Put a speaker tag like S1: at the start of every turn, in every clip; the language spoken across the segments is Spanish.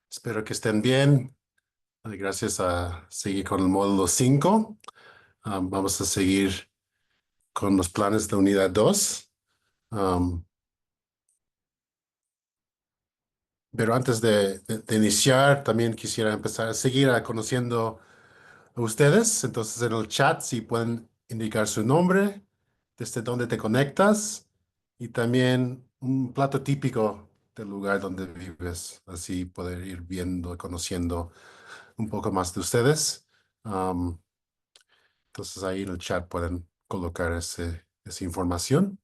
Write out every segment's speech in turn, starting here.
S1: Espero que estén bien. Gracias a seguir con el módulo 5. Vamos a seguir con los planes de unidad 2. Pero antes de iniciar, también quisiera empezar a seguir conociendo a ustedes. Entonces, en el chat, si pueden indicar su nombre, desde dónde te conectas y también un plato típico del lugar donde vives. Así poder ir viendo y conociendo un poco más de ustedes. Am, entonces ahí en el chat pueden colocar esa información.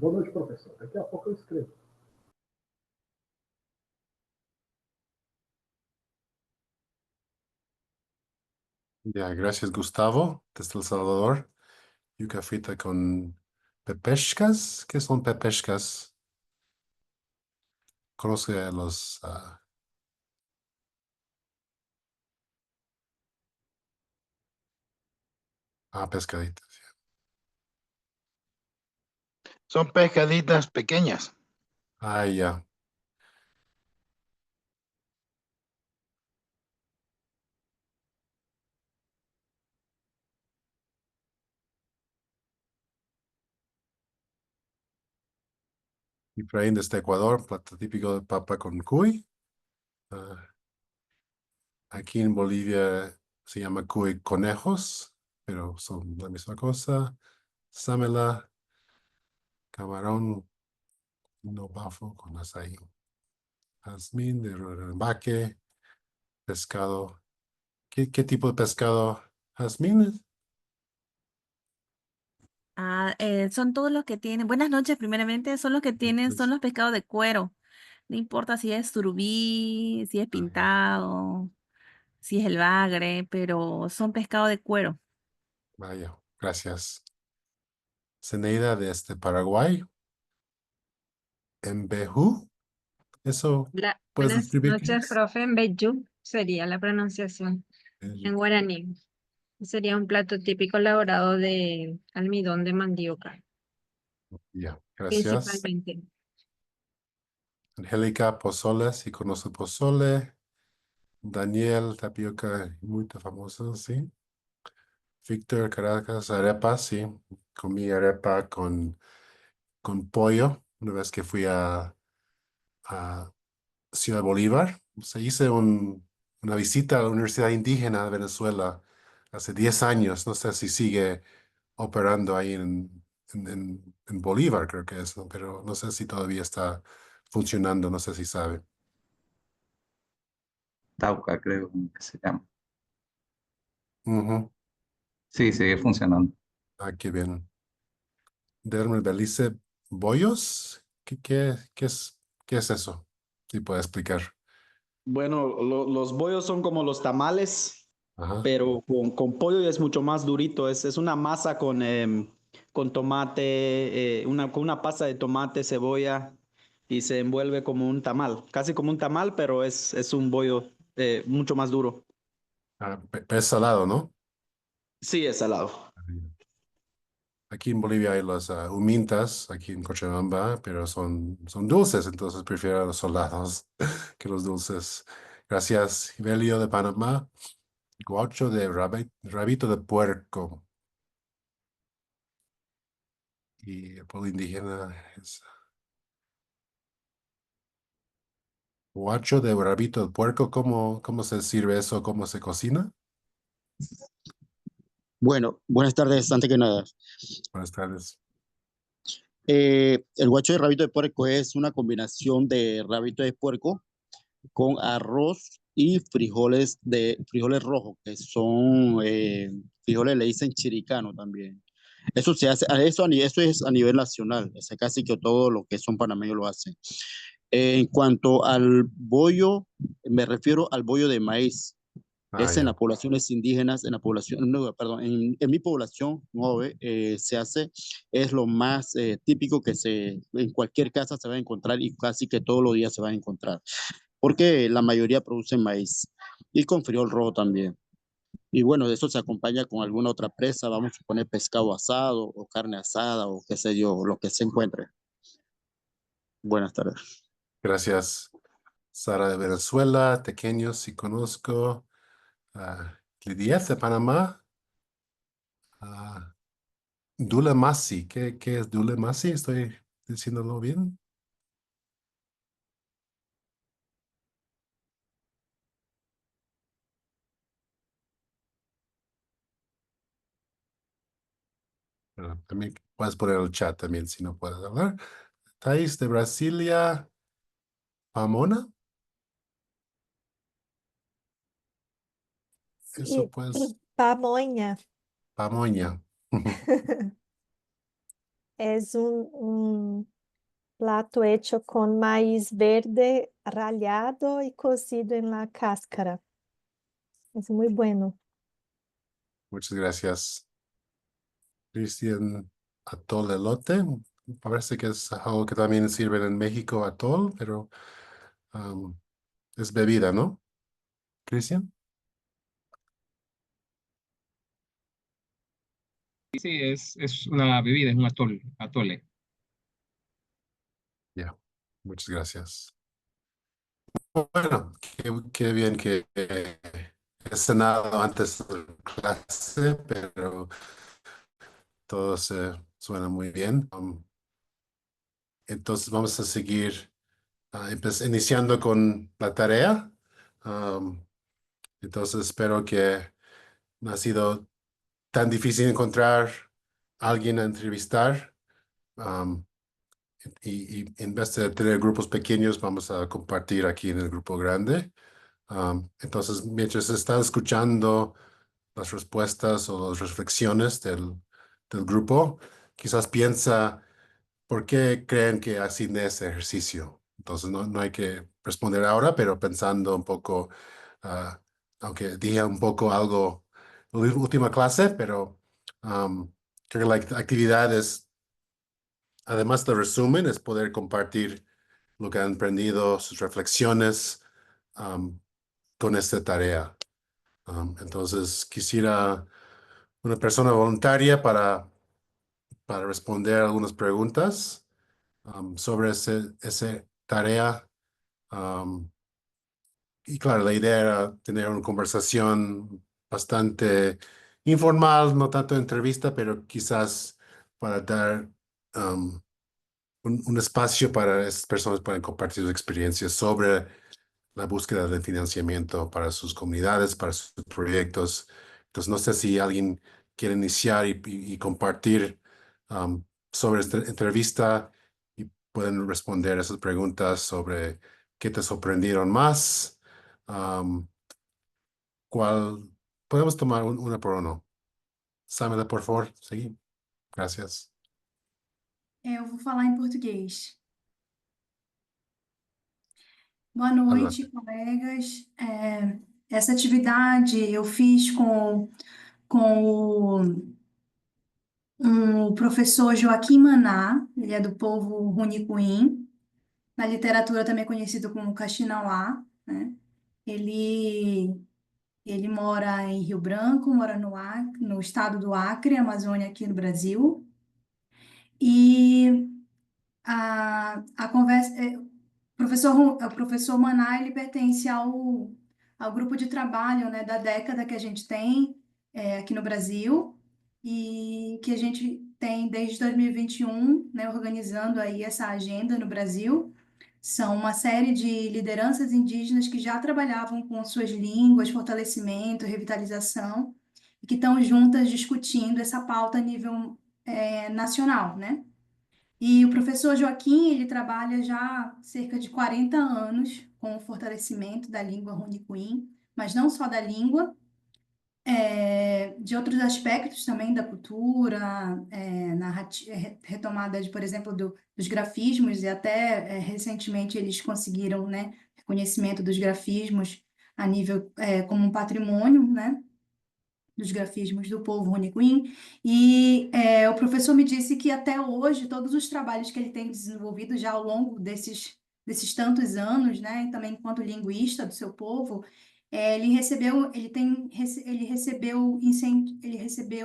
S2: Boa noite, professor. Daqui a pouco eu escrevo.
S1: Ya, gracias Gustavo, desde El Salvador. Yuca frita con pepeshkas. ¿Qué son pepeshkas? Conoce a los pescaditos.
S3: Son pescaditas pequeñas.
S1: Ya. Efraín desde Ecuador, plato típico de papa con cuy. Ah, aquí en Bolivia se llama cuy conejos, pero son la misma cosa. Sámela, camarón, no bafo con azaí. Jazmín de rembaque, pescado. ¿Qué tipo de pescado? Jazmín.
S4: Son todos los que tienen, buenas noches primeramente, son los que tienen, son los pescados de cuero. No importa si es surubí, si es pintado, si es el bagre, pero son pescado de cuero.
S1: Vaya, gracias. Zeneida desde Paraguay. Embejú. ¿Eso puedes
S5: Buenas
S1: describir qué
S5: noches,
S1: es?
S5: profe. Mbeyú sería la pronunciación en guaraní. Sería un plato típico elaborado de almidón de mandioca,
S1: Ya, gracias.
S5: principalmente.
S1: Angélica Pozole, si conoce Pozole. Daniel, tapioca, muy famoso, sí. Víctor Caracas, arepa, sí. Comí arepa con pollo una vez que fui a Ciudad Bolívar. O sea, hice una visita a la Universidad Indígena de Venezuela hace 10 años. No sé si sigue operando ahí en Bolívar, creo que es, ¿no? Pero no sé si todavía está funcionando, no sé si sabe.
S6: Tauca, creo que se llama.
S1: Ujú.
S6: Sí, sigue funcionando.
S1: Qué bien. Dermer Belice Bollos. ¿Qué es eso? Si puede explicar.
S7: Bueno, los bollos son como los tamales,
S1: Ajá.
S7: pero con pollo y es mucho más durito. Es una masa con tomate, con una pasta de tomate, cebolla y se envuelve como un tamal, casi como un tamal, pero es un bollo mucho más duro.
S1: Es salado, ¿no?
S7: Sí, es salado.
S1: Aquí en Bolivia hay los humintas, aquí en Cochabamba, pero son dulces, entonces prefiero los salados que los dulces. Gracias, Ibelio de Panamá. Guacho de rabito de puerco. Y el pueblo indígena es guacho de rabito de puerco. ¿Cómo se sirve eso? ¿Cómo se cocina?
S8: Bueno, buenas tardes, antes que nada.
S1: Buenas tardes.
S8: El guacho de rabito de puerco es una combinación de rabito de puerco con arroz y frijoles rojos, que son frijoles le dicen chiricano también. Eso se hace, eso es a nivel nacional, o sea, casi que todo lo que son panameños lo hacen. En cuanto al bollo, me refiero al bollo de maíz.
S1: Ah,
S8: Es en
S1: ya.
S8: las poblaciones indígenas, en la población, no, perdón, en mi población, Nove, se hace, es lo más típico que en cualquier casa se va a encontrar y casi que todos los días se va a encontrar, porque la mayoría producen maíz y con frijol rojo también. Y bueno, de eso se acompaña con alguna otra presa, vamos a poner pescado asado o carne asada o qué sé yo, lo que se encuentre. Buenas tardes.
S1: Gracias. Sara de Venezuela, Tequeños, sí conozco. Lidia de Panamá. Ah, Dule Masi, ¿qué es Dule Masi? ¿Estoy diciéndolo bien? También puedes poner el chat también si no puedes hablar. Thais de Brasilia, Pamona. Eso
S9: Sí,
S1: pues,
S9: pamonha
S1: Pamoña.
S9: es un plato hecho con maíz verde rallado y cocido en la cáscara. Es muy bueno.
S1: Muchas gracias. Cristian, atol elote. Parece que es algo que también sirven en México, atol, pero um, es bebida, ¿no? Cristian.
S10: Sí, sí, es una bebida, es un atole.
S1: Ya, muchas gracias. Bueno, qué bien que he cenado antes de la clase, pero todo se suena muy bien. Entonces vamos a seguir iniciando con la tarea. Um, entonces espero que no ha sido tan difícil encontrar a alguien a entrevistar. Um, y en vez de tener grupos pequeños, vamos a compartir aquí en el grupo grande. Entonces, mientras están escuchando las respuestas o las reflexiones del grupo, quizás piensa por qué creen que asigné ese ejercicio. Entonces, no hay que responder ahora, pero pensando un poco, ah, aunque dije un poco algo en la última clase, pero creo que la actividad es, además del resumen, es poder compartir lo que han aprendido, sus reflexiones um, con esta tarea. Entonces, quisiera una persona voluntaria para responder algunas preguntas sobre esa tarea. Um, y claro, la idea era tener una conversación bastante informal, no tanto entrevista, pero quizás para dar un espacio para esas personas para compartir sus experiencias sobre la búsqueda de financiamiento para sus comunidades, para sus proyectos. Entonces, no sé si alguien quiere iniciar y compartir sobre esta entrevista y pueden responder esas preguntas sobre qué te sorprendieron más. um, ¿Cuál? Podemos tomar una por uno. Samela, por favor. Sí, gracias.
S11: Eu vou falar em português. Boa
S1: Adelante.
S11: noite, colegas. Essa atividade eu fiz com o professor Joaquim Maná, ele é do povo Runicuim, na literatura também conhecido como Kaxinawá, né? Ele, ele mora em Rio Branco, mora no Acre, no estado do Acre, Amazônia, aqui no Brasil. E a conversa, o professor Maná, ele pertence ao grupo de trabalho, né, da década que a gente tem aqui no Brasil e que a gente tem desde 2021, né, organizando aí essa agenda no Brasil. São uma série de lideranças indígenas que já trabalhavam com suas línguas, fortalecimento, revitalização, e que estão juntas discutindo essa pauta a nível nacional, né? E o professor Joaquim, ele trabalha já há cerca de 40 anos com o fortalecimento da língua Runicuim, mas não só da língua, de outros aspectos também da cultura, retomada, por exemplo, dos grafismos, e até recentemente eles conseguiram, né, reconhecimento dos grafismos a nível como um patrimônio, né, dos grafismos do povo Runicuim. E o professor me disse que até hoje todos os trabalhos que ele tem desenvolvido já ao longo desses tantos anos, né, e também enquanto linguista do seu povo, ele recebeu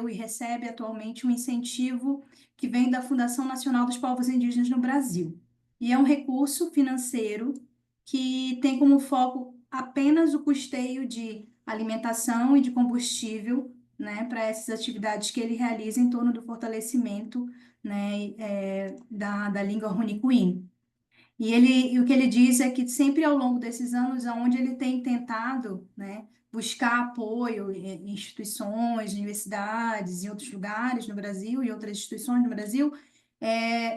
S11: e recebe atualmente um incentivo que vem da Fundação Nacional dos Povos Indígenas no Brasil. E é um recurso financeiro que tem como foco apenas o custeio de alimentação e de combustível, né, para essas atividades que ele realiza em torno do fortalecimento, né, da língua Runicuim. E o que ele diz é que sempre ao longo desses anos, onde ele tem tentado, né, buscar apoio em instituições, universidades, em outros lugares no Brasil e outras instituições no Brasil,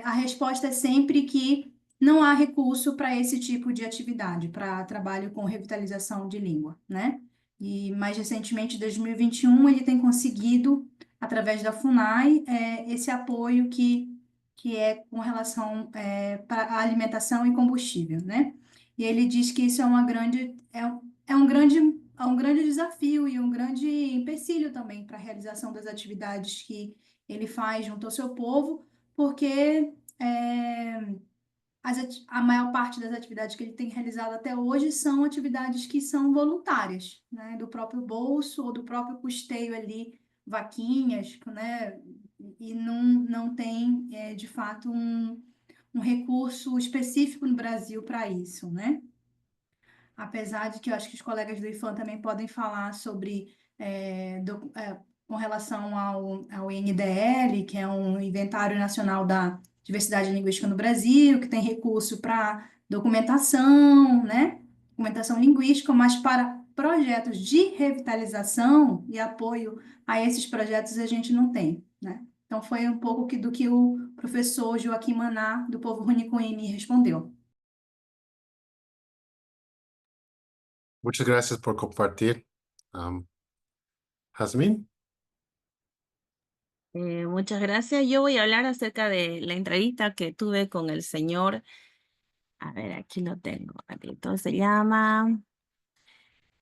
S11: a resposta é sempre que não há recurso para esse tipo de atividade, para trabalho com revitalização de língua, né? E mais recentemente, em 2021, ele tem conseguido, através da FUNAI, esse apoio que é com relação para a alimentação e combustível, né? E ele diz que isso é um grande desafio e um grande empecilho também para a realização das atividades que ele faz junto ao seu povo, porque a maior parte das atividades que ele tem realizado até hoje são atividades que são voluntárias, né? Do próprio bolso ou do próprio custeio ali, vaquinhas, né? E não tem, de fato, um recurso específico no Brasil para isso, né? Apesar de que eu acho que os colegas do IFAM também podem falar sobre, com relação ao INDL, que é um Inventário Nacional da Diversidade Linguística no Brasil, que tem recurso para documentação, né? Documentação linguística, mas para projetos de revitalização e apoio a esses projetos a gente não tem, né? Então, foi um pouco do que o professor Joaquim Maná, do povo Runicuim, me respondeu.
S1: Muchas gracias por compartir. Jazmín.
S4: Muchas gracias. Yo voy a hablar acerca de la entrevista que tuve con el señor. A ver, aquí lo tengo. Rapidito. Se llama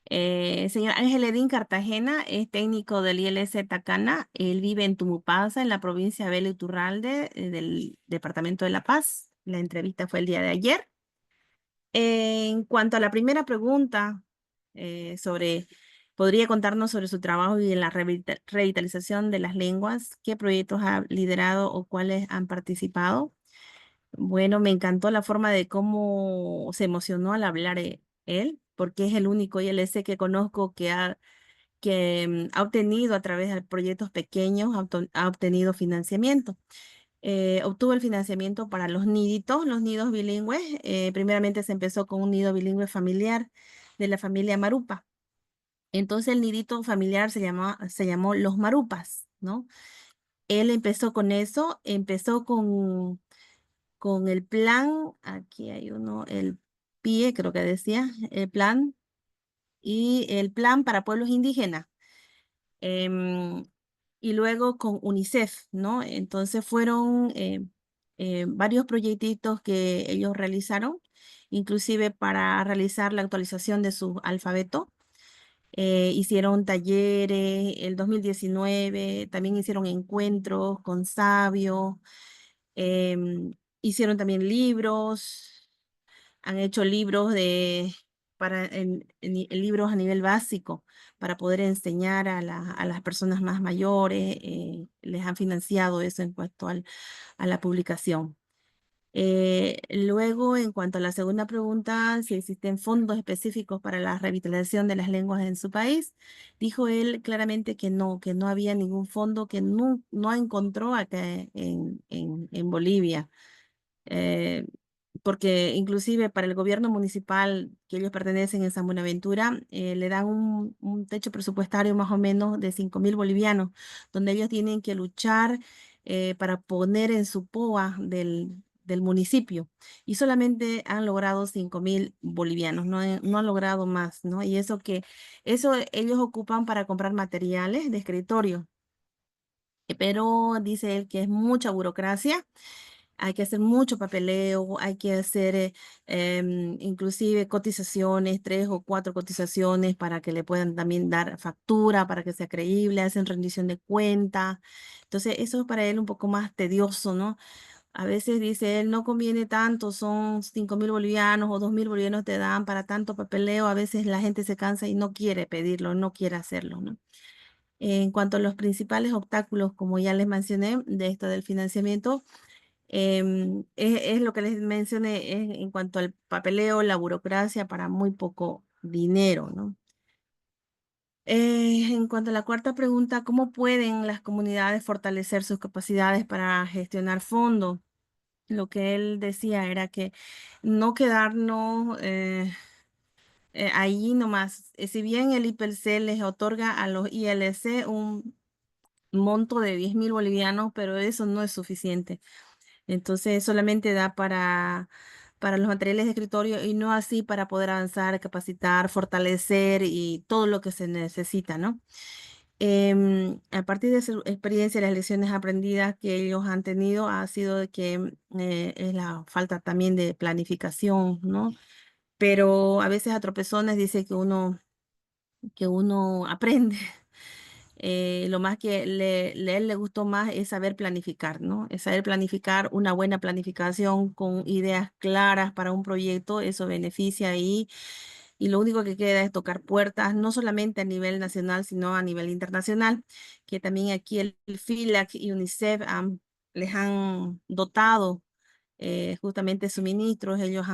S4: señor Ángel Edín Cartagena, es técnico del ILS Tacana. Él vive en Tumupasa, en la provincia de Vélez Iturralde, del departamento de La Paz. La entrevista fue el día de ayer. En cuanto a la primera pregunta ¿podría contarnos sobre su trabajo y en la revitalización de las lenguas? ¿Qué proyectos ha liderado o cuáles han participado? Bueno, me encantó la forma de cómo se emocionó al hablar él, porque es el único ILS que conozco que ha obtenido a través de proyectos pequeños, ha obtenido financiamiento. Obtuvo el financiamiento para los nidos bilingües. Primeramente se empezó con un nido bilingüe familiar de la familia Marupa. Entonces el nidito familiar se llamó Los Marupas, ¿no? Él empezó con eso, empezó con el plan, aquí hay uno, el PIE, creo que decía, el plan, y el plan para pueblos indígenas. Y luego con UNICEF, ¿no? Entonces fueron varios proyectitos que ellos realizaron, inclusive para realizar la actualización de su alfabeto. Hicieron talleres, el 2019, también hicieron encuentros con sabios, hicieron también libros, han hecho libros libros a nivel básico para poder enseñar a las personas más mayores, les han financiado eso en cuanto a la publicación. Luego, en cuanto a la segunda pregunta, si existen fondos específicos para la revitalización de las lenguas en su país, dijo él claramente que no había ningún fondo, que no encontró acá en Bolivia. Porque inclusive para el gobierno municipal que ellos pertenecen en San Buenaventura, le dan un techo presupuestario más o menos de 5.000 bolivianos, donde ellos tienen que luchar para poner en su POA del municipio y solamente han logrado 5.000 bolivianos, no han logrado más, ¿no? Y eso ellos ocupan para comprar materiales de escritorio. Pero dice él que es mucha burocracia, hay que hacer mucho papeleo, hay que hacer inclusive cotizaciones, 3 o 4 cotizaciones para que le puedan también dar factura, para que sea creíble, hacen rendición de cuenta. Entonces, eso es para él un poco más tedioso, ¿no? A veces dice él, no conviene tanto, son 5.000 bolivianos o 2.000 bolivianos te dan para tanto papeleo. A veces la gente se cansa y no quiere pedirlo, no quiere hacerlo, ¿no? En cuanto a los principales obstáculos, como ya les mencioné, de esto del financiamiento, es lo que les mencioné en cuanto al papeleo, la burocracia para muy poco dinero, ¿no? En cuanto a la cuarta pregunta, ¿cómo pueden las comunidades fortalecer sus capacidades para gestionar fondos? Lo que él decía era que no quedarnos ahí nomás. Si bien el IPLC les otorga a los ILC un monto de 10.000 bolivianos, pero eso no es suficiente. Entonces solamente da para los materiales de escritorio y no así para poder avanzar, capacitar, fortalecer y todo lo que se necesita, ¿no? A partir de su experiencia, las lecciones aprendidas que ellos han tenido ha sido de que es la falta también de planificación, ¿no? Pero a veces a tropezones dice que uno aprende. Lo más que él le gustó más es saber planificar, ¿no? Es saber planificar, una buena planificación con ideas claras para un proyecto, eso beneficia y lo único que queda es tocar puertas, no solamente a nivel nacional, sino a nivel internacional, que también aquí el FILAC y UNICEF les han dotado justamente suministros, ellos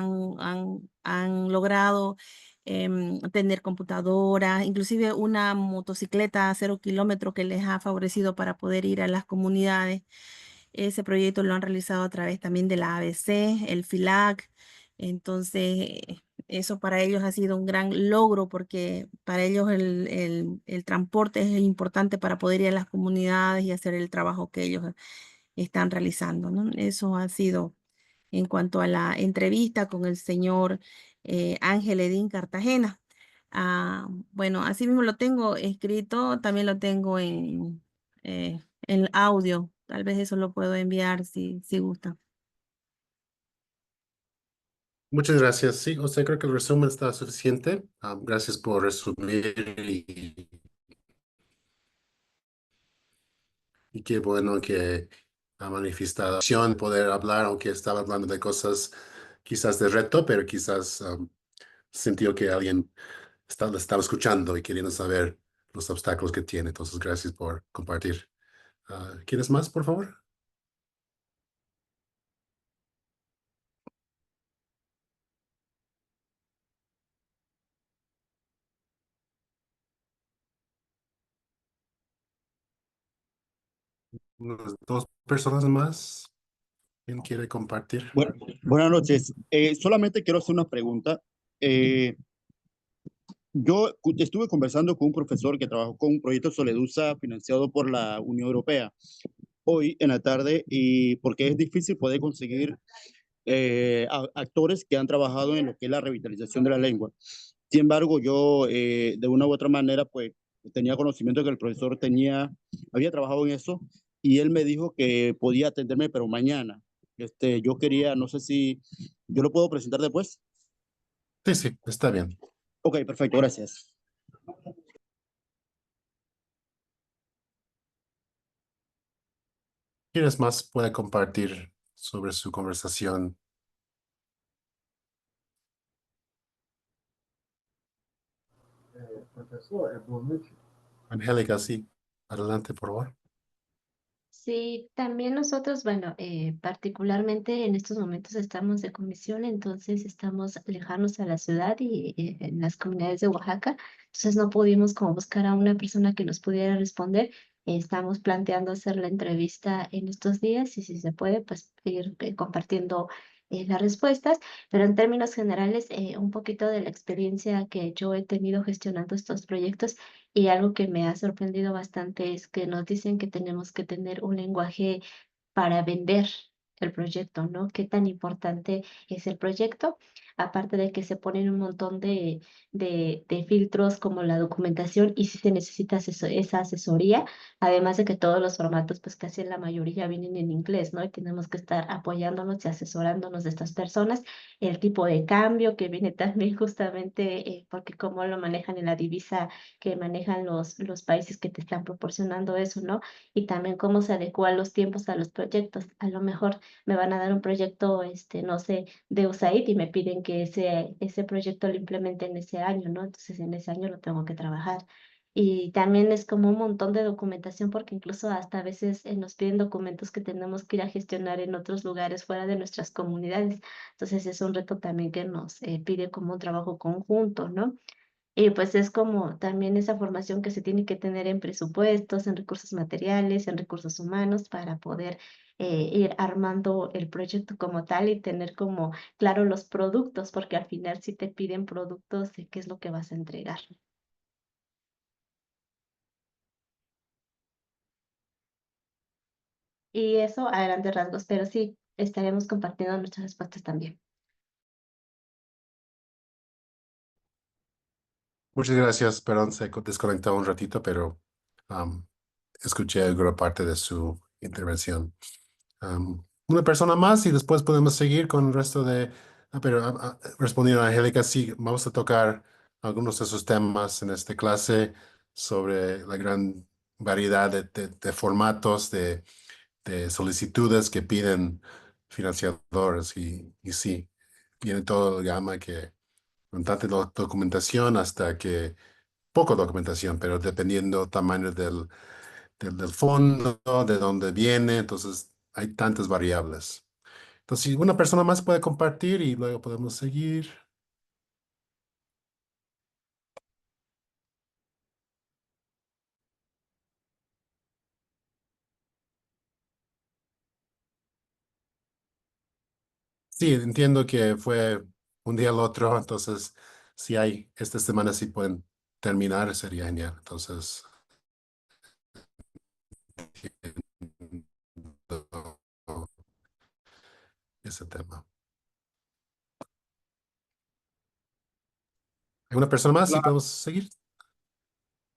S4: han logrado tener computadoras, inclusive una motocicleta a 0 kilómetros que les ha favorecido para poder ir a las comunidades. Ese proyecto lo han realizado a través también de la ABC, el FILAC. Entonces, eso para ellos ha sido un gran logro porque para ellos el transporte es importante para poder ir a las comunidades y hacer el trabajo que ellos están realizando, ¿no? Eso ha sido en cuanto a la entrevista con el señor Ángel Edín Cartagena. Bueno, así mismo lo tengo escrito, también lo tengo en audio. Tal vez eso lo puedo enviar si gusta.
S1: Muchas gracias. Sí, o sea, creo que el resumen está suficiente. Gracias por resumir y qué bueno que ha manifestado acción, poder hablar, aunque estaba hablando de cosas quizás de reto, pero quizás sintió que alguien le estaba escuchando y queriendo saber los obstáculos que tiene. Entonces, gracias por compartir. ¿Quieres más, por favor? Unas 2 personas más. ¿Quién quiere compartir?
S8: Buenas noches. Solamente quiero hacer una pregunta. Yo estuve conversando con un profesor que trabajó con un proyecto Soledusa financiado por la Unión Europea hoy en la tarde y porque es difícil poder conseguir actores que han trabajado en lo que es la revitalización de la lengua. Sin embargo, yo de una u otra manera pues tenía conocimiento de que el profesor había trabajado en eso y él me dijo que podía atenderme, pero mañana. Yo quería, no sé si yo lo puedo presentar después.
S1: Sí, sí, está bien.
S8: Ok, perfecto, gracias.
S1: ¿Quieres más? Puede compartir sobre su conversación.
S2: Professor, boa noite.
S1: Angélica, sí. Adelante, por favor.
S12: Sí, también nosotros, bueno, particularmente en estos momentos estamos de comisión, entonces estamos lejanos a la ciudad y en las comunidades de Oaxaca, entonces no pudimos como buscar a una persona que nos pudiera responder. Estamos planteando hacer la entrevista en estos días y si se puede, pues ir compartiendo las respuestas, pero en términos generales, un poquito de la experiencia que yo he tenido gestionando estos proyectos y algo que me ha sorprendido bastante es que nos dicen que tenemos que tener un lenguaje para vender el proyecto, ¿no? ¿Qué tan importante es el proyecto? Aparte de que se ponen un montón de filtros como la documentación y si se necesita esa asesoría, además de que todos los formatos, pues casi la mayoría vienen en inglés, ¿no? Y tenemos que estar apoyándonos y asesorándonos de estas personas, el tipo de cambio que viene también justamente porque cómo lo manejan en la divisa que manejan los países que te están proporcionando eso, ¿no? Y también cómo se adecuan los tiempos a los proyectos. A lo mejor me van a dar un proyecto, no sé, de USAID y me piden que ese proyecto lo implemente en ese año, ¿no? Entonces en ese año lo tengo que trabajar. Y también es como un montón de documentación porque incluso hasta a veces nos piden documentos que tenemos que ir a gestionar en otros lugares fuera de nuestras comunidades. Entonces es un reto también que nos pide como un trabajo conjunto, ¿no? Y pues es como también esa formación que se tiene que tener en presupuestos, en recursos materiales, en recursos humanos para poder ir armando el proyecto como tal y tener como claro los productos, porque al final si te piden productos, ¿de qué es lo que vas a entregar? Y eso a grandes rasgos, pero sí, estaremos compartiendo nuestras respuestas también.
S1: Muchas gracias. Perdón, se desconectó un ratito, pero escuché alguna parte de su intervención. Una persona más y después podemos seguir con el resto de... pero respondiendo a Angélica, sí, vamos a tocar algunos de esos temas en esta clase sobre la gran variedad de formatos, de solicitudes que piden financiadores y sí, viene todo el gama que con tanta documentación hasta que poco documentación, pero dependiendo tamaño del fondo, de dónde viene, entonces hay tantas variables. Entonces, si una persona más puede compartir y luego podemos seguir. Sí, entiendo que fue un día al otro, entonces si hay esta semana si pueden terminar sería genial. Entonces, entiendo ese tema. ¿Hay una persona más? Sí,
S7: Hola.
S1: podemos seguir.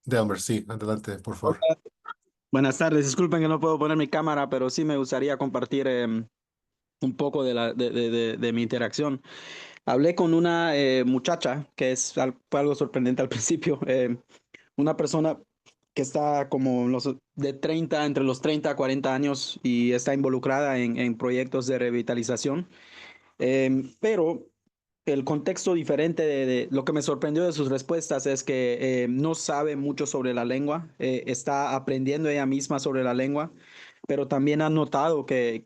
S1: Delmer, sí, adelante, por favor.
S7: Hola. Buenas tardes, disculpen que no puedo poner mi cámara, pero sí me gustaría compartir un poco de mi interacción. Hablé con una muchacha que fue algo sorprendente al principio, una persona que está como entre los 30 a 40 años y está involucrada en proyectos de revitalización, pero el contexto diferente de lo que me sorprendió de sus respuestas es que no sabe mucho sobre la lengua, está aprendiendo ella misma sobre la lengua, pero también ha notado que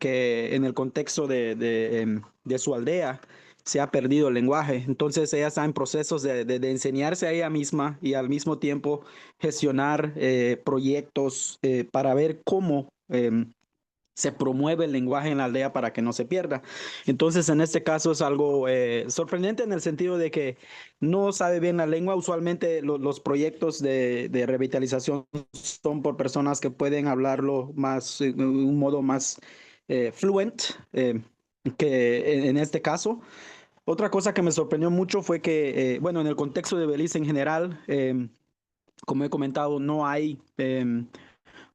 S7: en el contexto de su aldea se ha perdido el lenguaje. Entonces ella está en procesos de enseñarse a ella misma y al mismo tiempo gestionar proyectos para ver cómo se promueve el lenguaje en la aldea para que no se pierda. Entonces, en este caso es algo sorprendente en el sentido de que no sabe bien la lengua. Usualmente los proyectos de revitalización son por personas que pueden hablarlo más, un modo más fluent que en este caso. Otra cosa que me sorprendió mucho fue que, bueno, en el contexto de Belice en general, como he comentado, no hay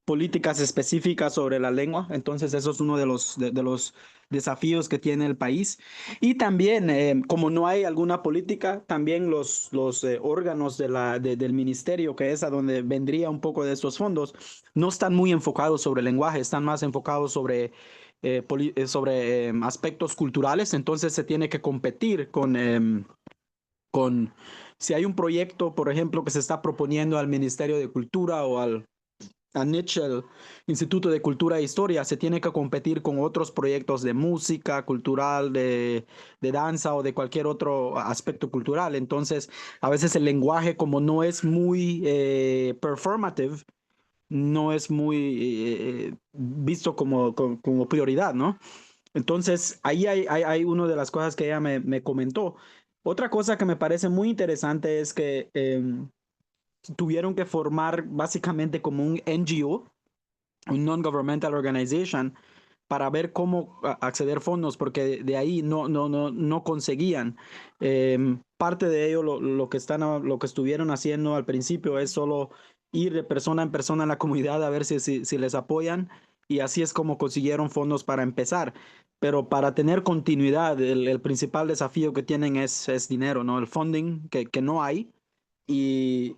S7: políticas específicas sobre la lengua. Entonces, eso es uno de los desafíos que tiene el país. Y también, como no hay alguna política, también los órganos del ministerio, que es a donde vendría un poco de estos fondos, no están muy enfocados sobre el lenguaje, están más enfocados sobre aspectos culturales. Entonces, se tiene que competir con si hay un proyecto, por ejemplo, que se está proponiendo al Ministerio de Cultura o a Nietzsche, el Instituto de Cultura e Historia, se tiene que competir con otros proyectos de música, cultural, de danza o de cualquier otro aspecto cultural. Entonces, a veces el lenguaje, como no es muy performative, no es muy visto como prioridad, ¿no? Entonces, ahí hay una de las cosas que ella me comentó. Otra cosa que me parece muy interesante es que tuvieron que formar básicamente como un NGO, un Non-Governmental Organization, para ver cómo acceder fondos, porque de ahí no conseguían. Parte de ello, lo que lo que estuvieron haciendo al principio es solo ir de persona en persona en la comunidad a ver si les apoyan, y así es como consiguieron fondos para empezar. Pero para tener continuidad, el principal desafío que tienen es dinero, ¿no? El funding que no hay, y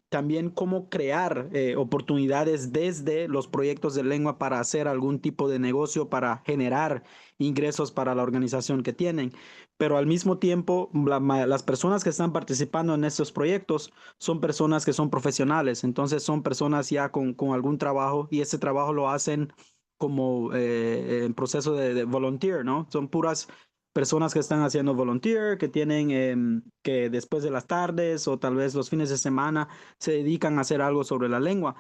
S7: también cómo crear oportunidades desde los proyectos de lengua para hacer algún tipo de negocio, para generar ingresos para la organización que tienen. Pero al mismo tiempo, las personas que están participando en estos proyectos son personas que son profesionales, entonces son personas ya con algún trabajo, y ese trabajo lo hacen como en proceso de volunteer, ¿no? Son puras personas que están haciendo volunteer, que tienen que después de las tardes o tal vez los fines de semana se dedican a hacer algo sobre la lengua,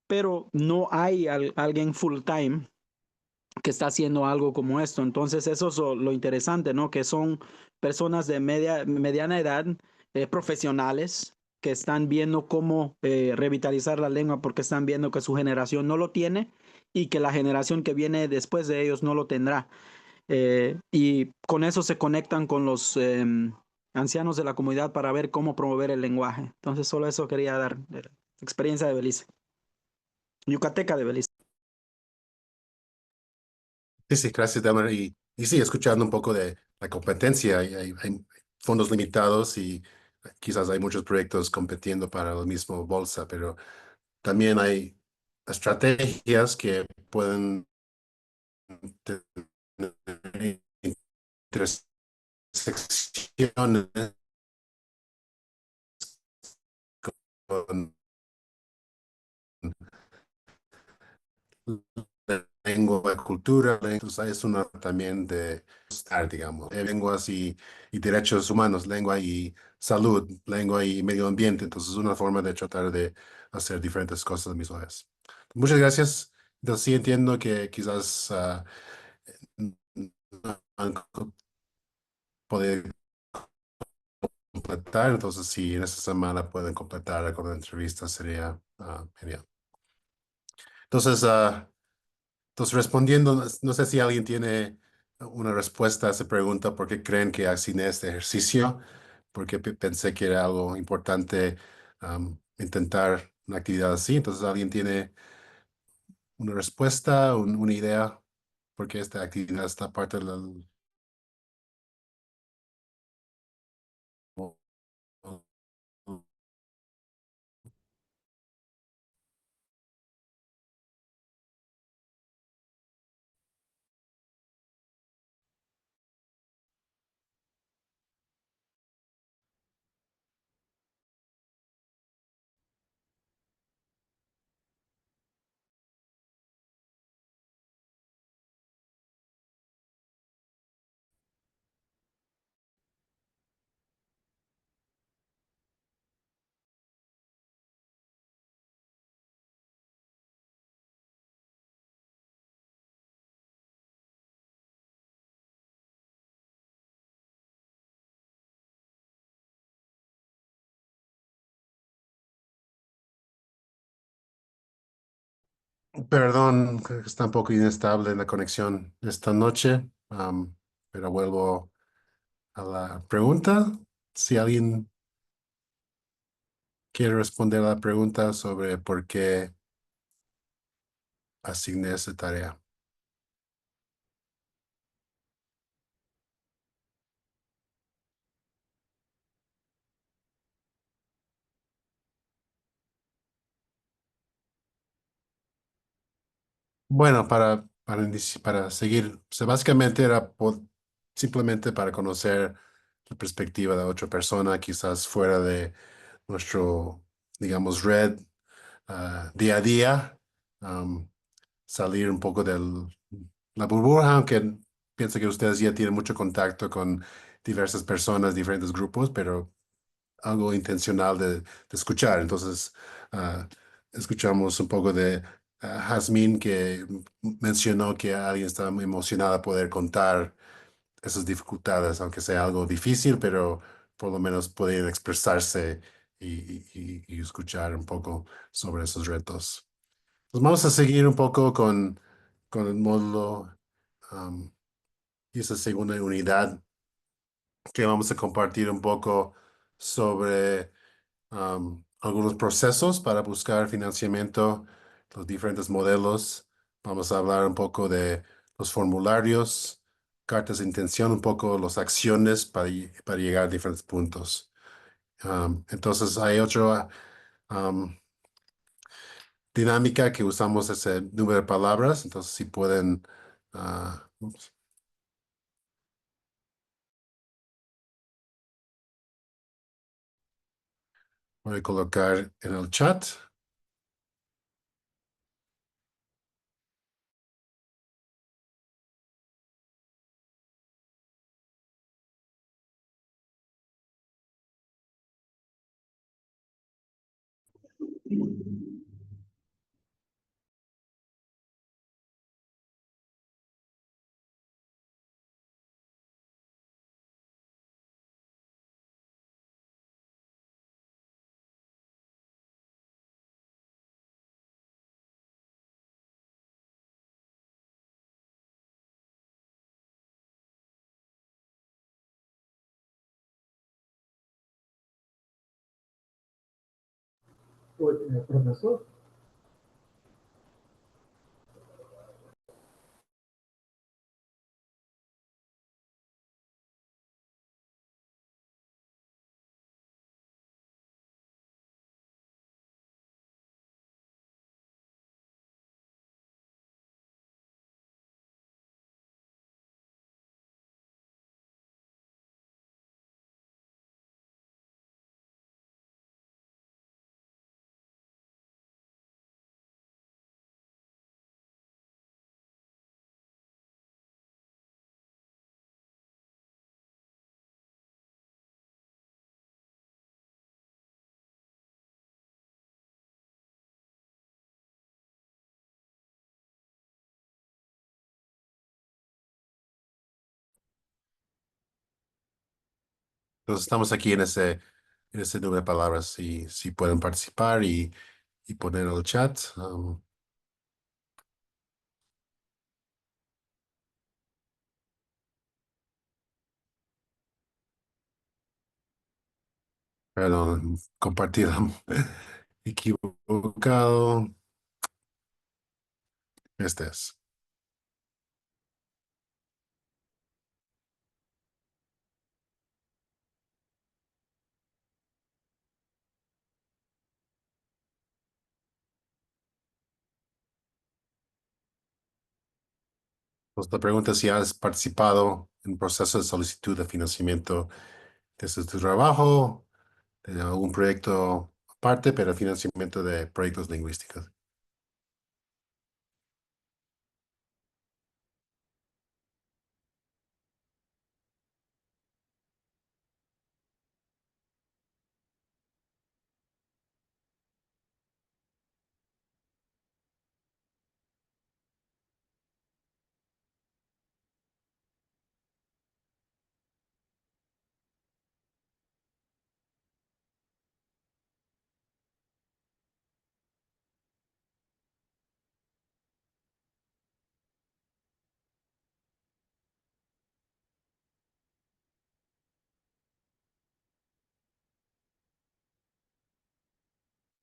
S7: pero no hay alguien full time que está haciendo algo como esto. Entonces eso es lo interesante, ¿no? Que son personas de mediana edad, profesionales, que están viendo cómo revitalizar la lengua porque están viendo que su generación no lo tiene y que la generación que viene después de ellos no lo tendrá. Y con eso se conectan con los ancianos de la comunidad para ver cómo promover el lenguaje. Entonces, solo eso quería dar, experiencia de Belice. Yucateca de Belice.
S1: Sí, sí, gracias, Delmer. Y sí, escuchando un poco de la competencia, hay fondos limitados y quizás hay muchos proyectos compitiendo para la misma bolsa, pero también hay estrategias que pueden tener intersecciones con la lengua, cultura, entonces es una también de estar, digamos, lenguas y derechos humanos, lengua y salud, lengua y medio ambiente, entonces es una forma de tratar de hacer diferentes cosas a la misma vez. Muchas gracias. Entonces sí entiendo que quizás no van a poder completar, entonces si en esta semana pueden completar con la entrevista sería genial. Entonces, entonces, respondiendo, no sé si alguien tiene una respuesta a esa pregunta, ¿por qué creen que asigné este ejercicio? Porque pensé que era algo importante intentar una actividad así. Entonces, ¿alguien tiene una respuesta, una idea? Porque esta actividad está parte del... Perdón, creo que está un poco inestable la conexión esta noche, pero vuelvo a la pregunta. Si alguien quiere responder a la pregunta sobre por qué asigné esa tarea. Bueno, para seguir, o sea, básicamente era simplemente para conocer la perspectiva de otra persona, quizás fuera de nuestro, digamos, red día a día, salir un poco de la burbuja, aunque pienso que ustedes ya tienen mucho contacto con diversas personas, diferentes grupos, pero algo intencional de escuchar. Entonces, escuchamos un poco de Jazmín, que mencionó que alguien estaba muy emocionada poder contar esas dificultades, aunque sea algo difícil, pero por lo menos poder expresarse y escuchar un poco sobre esos retos. Pues vamos a seguir un poco con con el módulo y esa segunda unidad que vamos a compartir un poco sobre algunos procesos para buscar financiamiento, los diferentes modelos. Vamos a hablar un poco de los formularios, cartas de intención, un poco las acciones para llegar a diferentes puntos. Entonces hay otra dinámica que usamos ese número de palabras. Entonces si pueden, ups, voy a colocar en el chat.
S2: Oi, professor?
S1: Entonces estamos aquí en ese número de palabras. Si pueden participar y poner en el chat. Perdón, compartir equivocado. Este es. Pues la pregunta es si has participado en proceso de solicitud de financiamiento desde tu trabajo, de algún proyecto aparte, pero financiamiento de proyectos lingüísticos.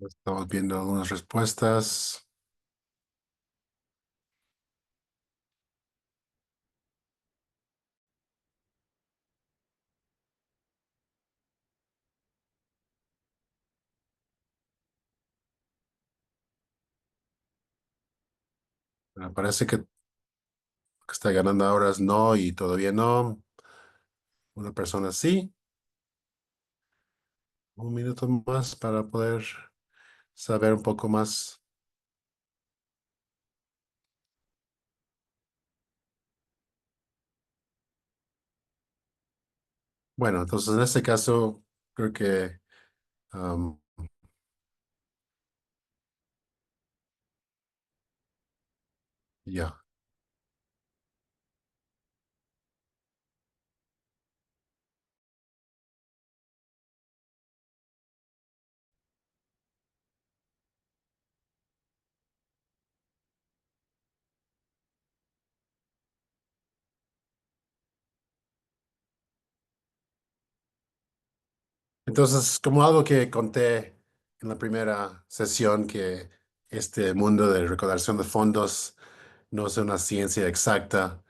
S1: Estamos viendo algunas respuestas. Me parece que está ganando ahora es no y todavía no. Una persona sí. Un minuto más para poder saber un poco más. Bueno, entonces en este caso creo que um, ya. Entonces, como algo que conté en la primera sesión, que este mundo de recaudación de fondos no es una ciencia exacta,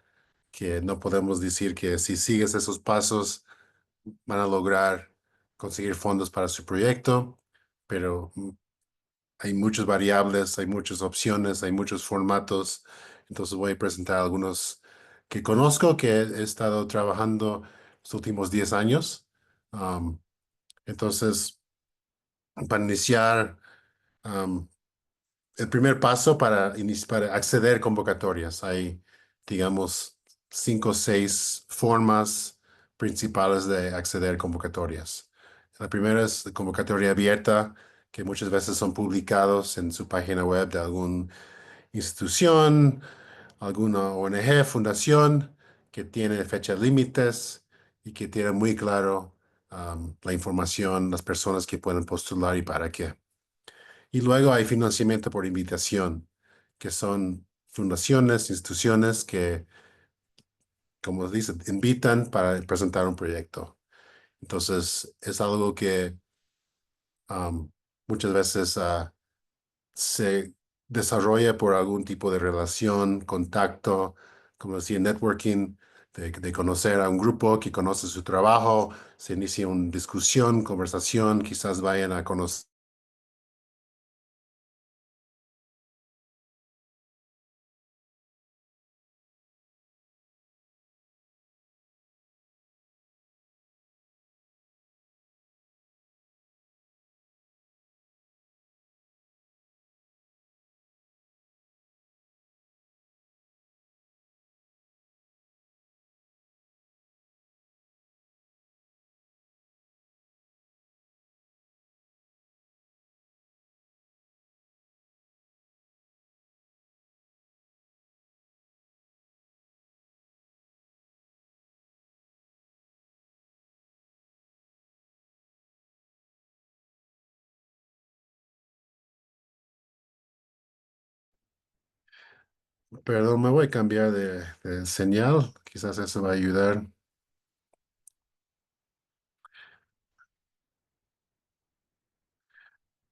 S1: que no podemos decir que si sigues esos pasos van a lograr conseguir fondos para su proyecto, pero hay muchas variables, hay muchas opciones, hay muchos formatos. Entonces voy a presentar algunos que conozco, que he estado trabajando los últimos 10 años. Um, entonces, para iniciar, um, el primer paso para acceder a convocatorias, hay, digamos, 5 o 6 formas principales de acceder a convocatorias. La primera es convocatoria abierta, que muchas veces son publicados en su página web de alguna institución, alguna ONG, fundación, que tiene fechas límites y que tiene muy claro la información, las personas que pueden postular y para qué. Y luego hay financiamiento por invitación, que son fundaciones, instituciones que, como dice, invitan para presentar un proyecto. Entonces, es algo que muchas veces se desarrolla por algún tipo de relación, contacto, como decía, networking, de conocer a un grupo que conoce su trabajo, se inicia una discusión, conversación, quizás vayan a conocer. Perdón, me voy a cambiar de señal. Quizás eso va a ayudar.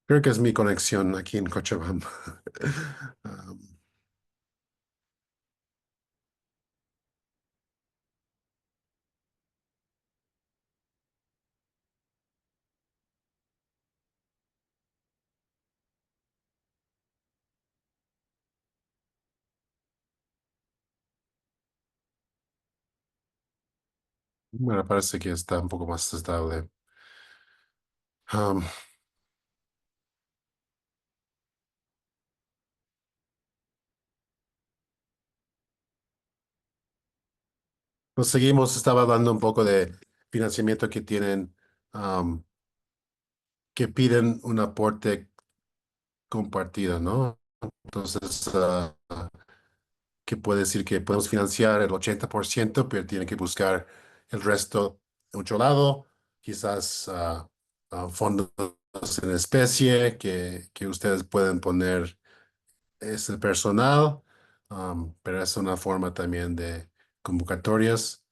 S1: Creo que es mi conexión aquí en Cochabamba. Um, bueno, parece que está un poco más estable. Um, Nos seguimos, estaba hablando un poco de financiamiento que tienen, um, que piden un aporte compartido, ¿no? Entonces, que puede decir que podemos financiar el 80%, pero tienen que buscar el resto de otro lado, quizás fondos en especie que ustedes pueden poner es el personal, pero es una forma también de convocatorias.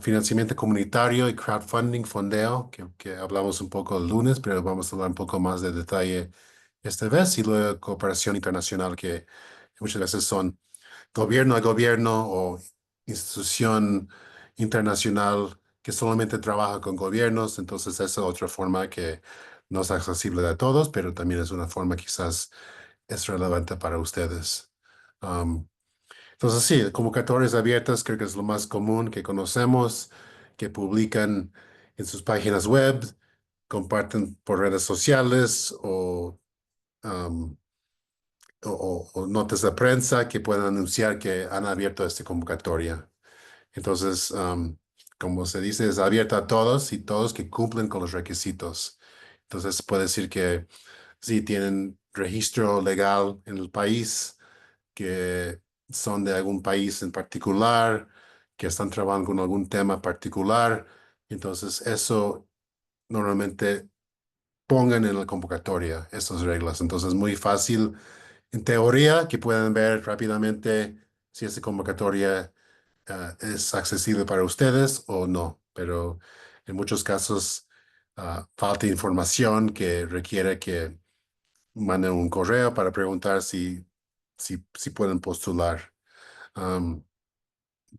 S1: Financiamiento comunitario y crowdfunding, fondeo, que hablamos un poco el lunes, pero vamos a hablar un poco más de detalle esta vez. Y luego cooperación internacional, que muchas veces son gobierno a gobierno o institución internacional que solamente trabaja con gobiernos. Entonces, esa es otra forma que no es accesible a todos, pero también es una forma quizás es relevante para ustedes. Um, entonces, sí, convocatorias abiertas creo que es lo más común que conocemos, que publican en sus páginas web, comparten por redes sociales um, o notas de prensa que puedan anunciar que han abierto esta convocatoria. Entonces, como se dice, es abierta a todos y todos que cumplen con los requisitos. Entonces, puede decir que si tienen registro legal en el país, que son de algún país en particular, que están trabajando con algún tema particular. Entonces, eso normalmente pongan en la convocatoria estas reglas. Entonces, muy fácil, en teoría, que puedan ver rápidamente si esta convocatoria es accesible para ustedes o no. Pero en muchos casos falta información que requiere que manden un correo para preguntar si pueden postular.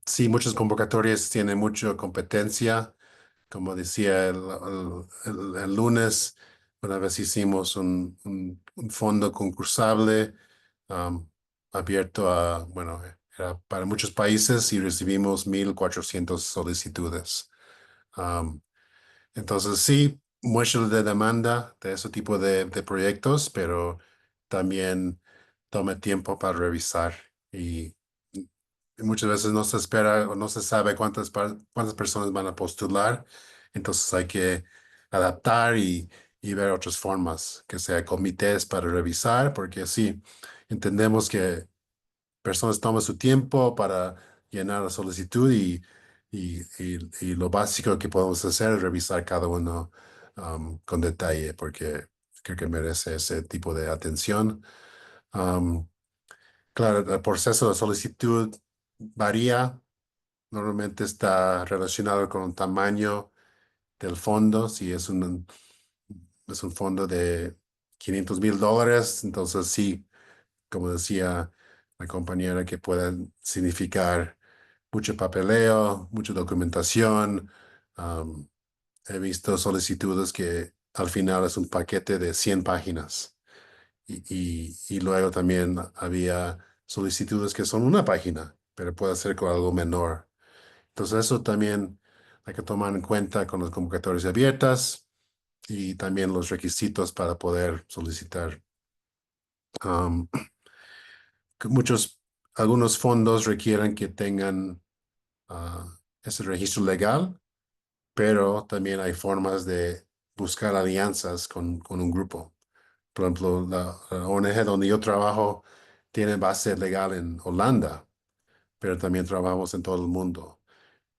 S1: Sí, muchas convocatorias tienen mucha competencia. Como decía el lunes, una vez hicimos un fondo concursable abierto bueno, era para muchos países y recibimos 1,400 solicitudes. Entonces, sí, muestra de demanda de ese tipo de proyectos, pero también toma tiempo para revisar y muchas veces no se espera o no se sabe cuántas personas van a postular. Entonces hay que adaptar y ver otras formas, que sea comités para revisar, porque sí, entendemos que personas toman su tiempo para llenar la solicitud y lo básico que podemos hacer es revisar cada uno con detalle, porque creo que merece ese tipo de atención. Um, claro, el proceso de solicitud varía. Normalmente está relacionado con el tamaño del fondo. Si es un fondo de $500,000, entonces sí, como decía la compañera, que pueden significar mucho papeleo, mucha documentación. Am, He visto solicitudes que al final es un paquete de 100 páginas y luego también había solicitudes que son una página, pero puede ser con algo menor. Entonces eso también hay que tomar en cuenta con las convocatorias abiertas y también los requisitos para poder solicitar. Am, que algunos fondos requieren que tengan ah, ese registro legal, pero también hay formas de buscar alianzas con un grupo. Por ejemplo, la ONG donde yo trabajo tiene base legal en Holanda, pero también trabajamos en todo el mundo.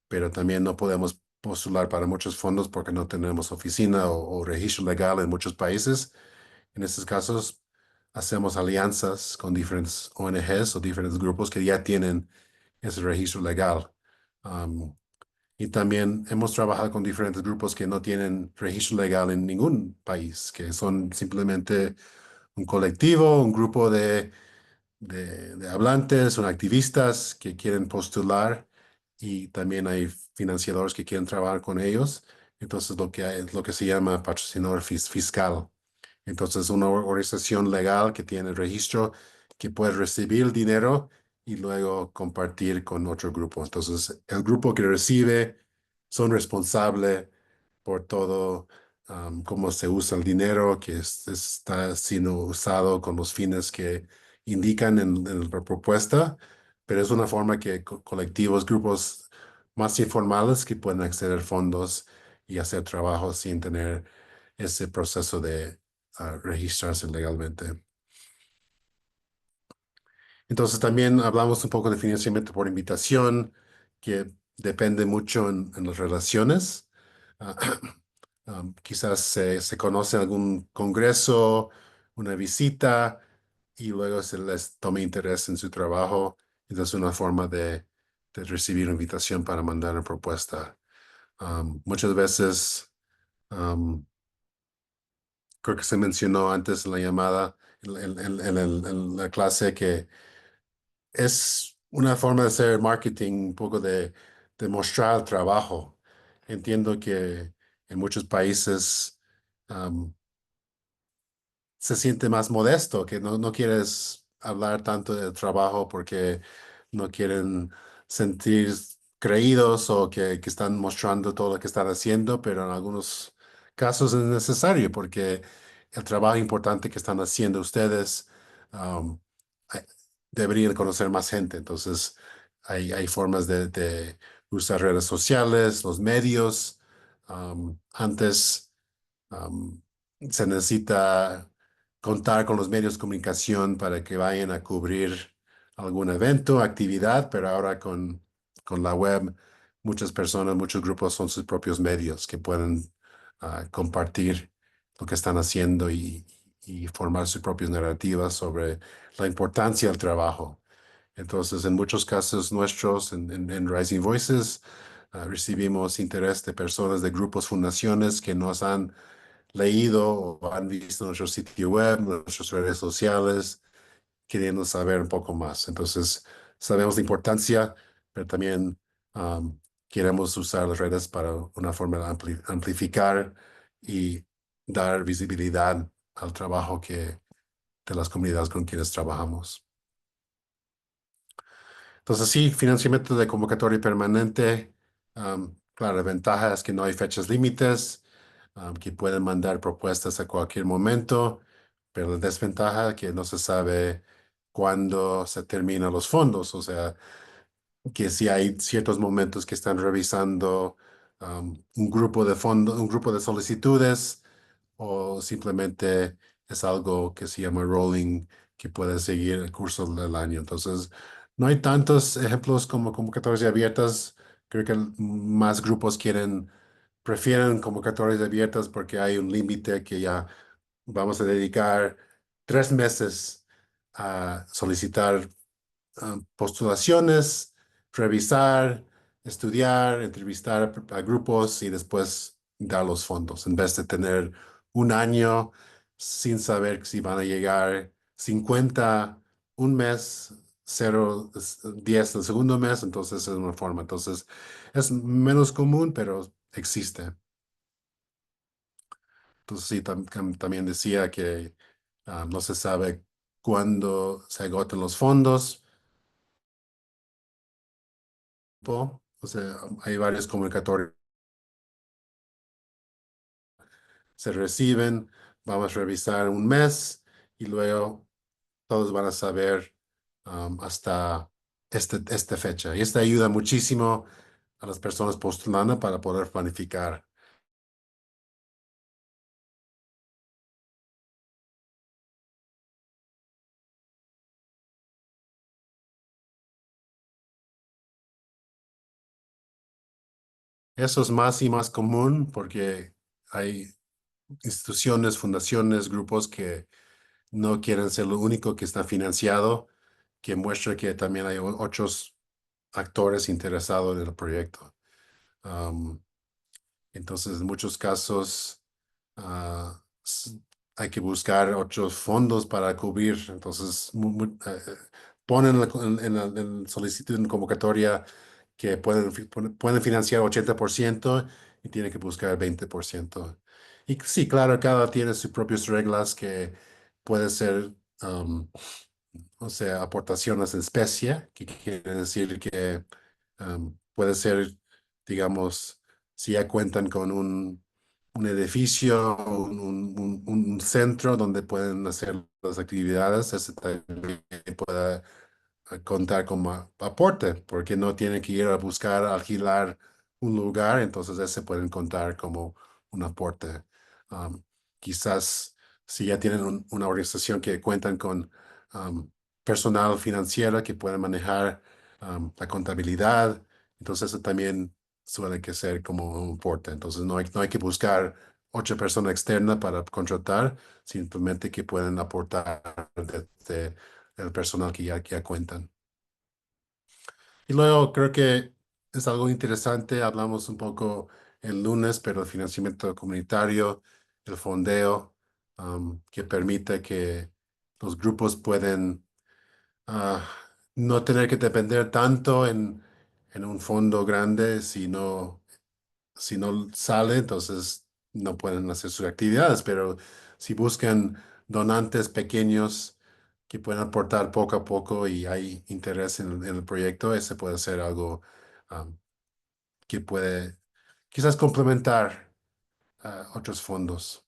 S1: Pero también no podemos postular para muchos fondos porque no tenemos oficina o registro legal en muchos países. En estos casos, hacemos alianzas con diferentes ONGs o diferentes grupos que ya tienen ese registro legal. Um, y también hemos trabajado con diferentes grupos que no tienen registro legal en ningún país, que son simplemente un colectivo, un grupo de hablantes, son activistas que quieren postular y también hay financiadores que quieren trabajar con ellos. Entonces, lo que hay es lo que se llama patrocinador fiscal. Entonces, una organización legal que tiene registro que puede recibir el dinero y luego compartir con otro grupo. Entonces, el grupo que recibe son responsables por todo, cómo se usa el dinero que está siendo usado con los fines que indican en la propuesta, pero es una forma que colectivos, grupos más informales que pueden acceder a fondos y hacer trabajo sin tener ese proceso de registrarse legalmente. Entonces también hablamos un poco de financiamiento por invitación, que depende mucho en las relaciones. Ah, quizás se conoce algún congreso, una visita, y luego se les toma interés en su trabajo. Entonces es una forma de recibir invitación para mandar una propuesta. Muchas veces, creo que se mencionó antes en la llamada, en la clase, que es una forma de hacer marketing, un poco de mostrar el trabajo. Entiendo que en muchos países se siente más modesto, que no quieres hablar tanto del trabajo porque no quieren sentir creídos o que están mostrando todo lo que están haciendo, pero en algunos casos es necesario porque el trabajo importante que están haciendo ustedes um, hay- deberían conocer más gente. Entonces, hay formas de usar redes sociales, los medios. Antes se necesita contar con los medios de comunicación para que vayan a cubrir algún evento, actividad, pero ahora con la web, muchas personas, muchos grupos son sus propios medios que pueden compartir lo que están haciendo y formar sus propias narrativas sobre la importancia del trabajo. Entonces, en muchos casos nuestros, en Rising Voices, recibimos interés de personas de grupos, fundaciones que nos han leído o han visto nuestro sitio web, nuestras redes sociales, queriendo saber un poco más. Entonces, sabemos la importancia, pero también queremos usar las redes para una forma de amplificar y dar visibilidad al trabajo de las comunidades con quienes trabajamos. Entonces, sí, financiamiento de convocatoria permanente. Claro, la ventaja es que no hay fechas límites, que pueden mandar propuestas a cualquier momento, pero la desventaja es que no se sabe cuándo se terminan los fondos. O sea, que si hay ciertos momentos que están revisando un grupo de fondos, un grupo de solicitudes, o simplemente es algo que se llama rolling, que puede seguir el curso del año. Entonces, no hay tantos ejemplos como convocatorias abiertas. Creo que más grupos prefieren convocatorias abiertas porque hay un límite que ya vamos a dedicar 3 meses a solicitar postulaciones, revisar, estudiar, entrevistar a grupos y después dar los fondos, en vez de tener un año sin saber si van a llegar 50 un mes, 0, 10 el segundo mes. Entonces es una forma. Entonces es menos común, pero existe. Entonces sí, también decía que no se sabe cuándo se agotan los fondos. O sea, hay varios comunicatorios se reciben, vamos a revisar un mes y luego todos van a saber hasta esta fecha. Y esta ayuda muchísimo a las personas postulando para poder planificar. Eso es más y más común porque hay instituciones, fundaciones, grupos que no quieren ser lo único que está financiado, que muestra que también hay otros actores interesados en el proyecto. Entonces, en muchos casos, hay que buscar otros fondos para cubrir. Entonces, ponen en la solicitud en convocatoria que pueden financiar 80% y tienen que buscar 20%. Y sí, claro, cada tiene sus propias reglas que puede ser, o sea, aportaciones en especie, que quiere decir que puede ser, digamos, si ya cuentan con un edificio, un centro donde pueden hacer las actividades, ese también puede contar como aporte, porque no tienen que ir a buscar alquilar un lugar. Entonces ese pueden contar como un aporte. Um, Quizás si ya tienen una organización que cuentan con personal financiero que puede manejar la contabilidad, entonces eso también suele que ser como un aporte. Entonces no hay que buscar 8 personas externas para contratar, simplemente que pueden aportar desde el personal que ya cuentan. Y luego creo que es algo interesante, hablamos un poco el lunes, pero el financiamiento comunitario, el fondeo, que permite que los grupos pueden ah, no tener que depender tanto en un fondo grande. Si no sale, entonces no pueden hacer sus actividades, pero si buscan donantes pequeños que pueden aportar poco a poco y hay interés en el proyecto, ese puede ser algo que puede quizás complementar otros fondos.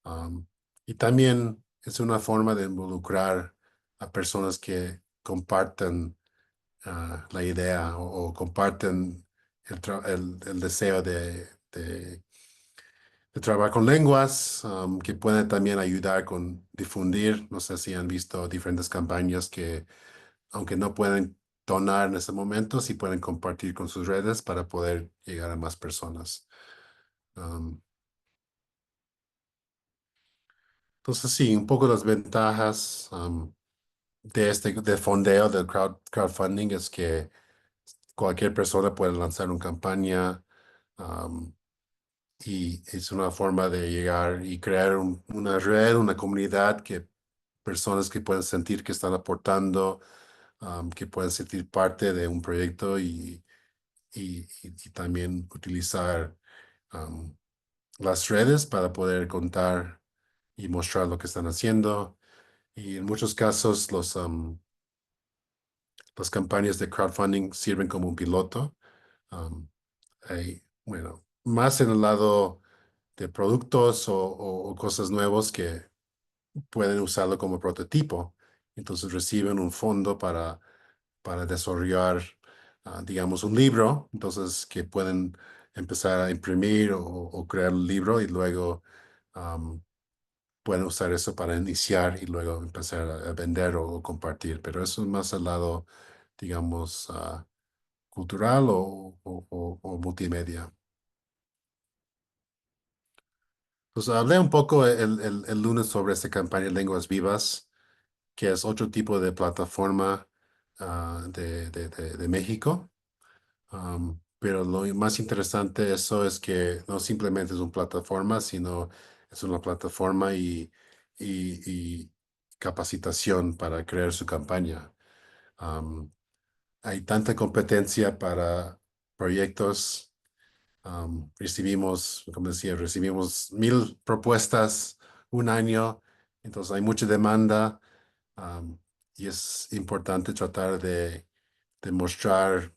S1: Um, y también es una forma de involucrar a personas que comparten la idea o comparten el deseo de trabajar con lenguas, que puede también ayudar con difundir. No sé si han visto diferentes campañas que, aunque no pueden donar en ese momento, sí pueden compartir con sus redes para poder llegar a más personas. Entonces, sí, un poco las ventajas de fondeo, del crowdfunding, es que cualquier persona puede lanzar una campaña y es una forma de llegar y crear una red, una comunidad que personas que pueden sentir que están aportando, que pueden sentir parte de un proyecto y también utilizar las redes para poder contar y mostrar lo que están haciendo. Y en muchos casos las campañas de crowdfunding sirven como un piloto. Bueno, más en el lado de productos o cosas nuevos que pueden usarlo como prototipo. Entonces reciben un fondo para desarrollar, digamos, un libro. Entonces que pueden empezar a imprimir o crear un libro y luego pueden usar eso para iniciar y luego empezar a vender o compartir. Pero eso es más al lado, digamos, cultural o multimedia. Pues hablé un poco el lunes sobre esta campaña Lenguas Vivas, que es otro tipo de plataforma de México. Pero lo más interesante de eso es que no simplemente es una plataforma, sino es una plataforma y capacitación para crear su campaña. Hay tanta competencia para proyectos. Recibimos, como decía, recibimos 1000 propuestas un año, entonces hay mucha demanda y es importante tratar de mostrar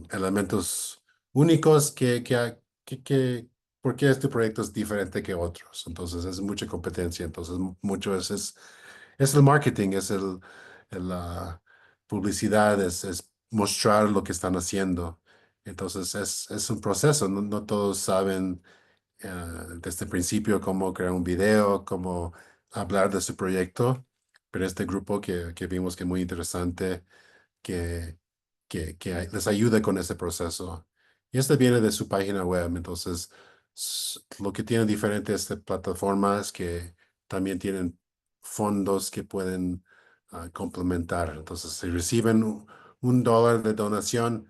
S1: elementos únicos porque este proyecto es diferente que otros. Entonces es mucha competencia, entonces mucho es el marketing, la publicidad, es mostrar lo que están haciendo. Entonces es un proceso, no todos saben desde el principio cómo crear un video, cómo hablar de su proyecto, pero este grupo que vimos que es muy interesante, que, que les ayuda con ese proceso. Y este viene de su página web, entonces lo que tiene diferente esta plataforma es que también tienen fondos que pueden complementar. Entonces, si reciben $1 de donación,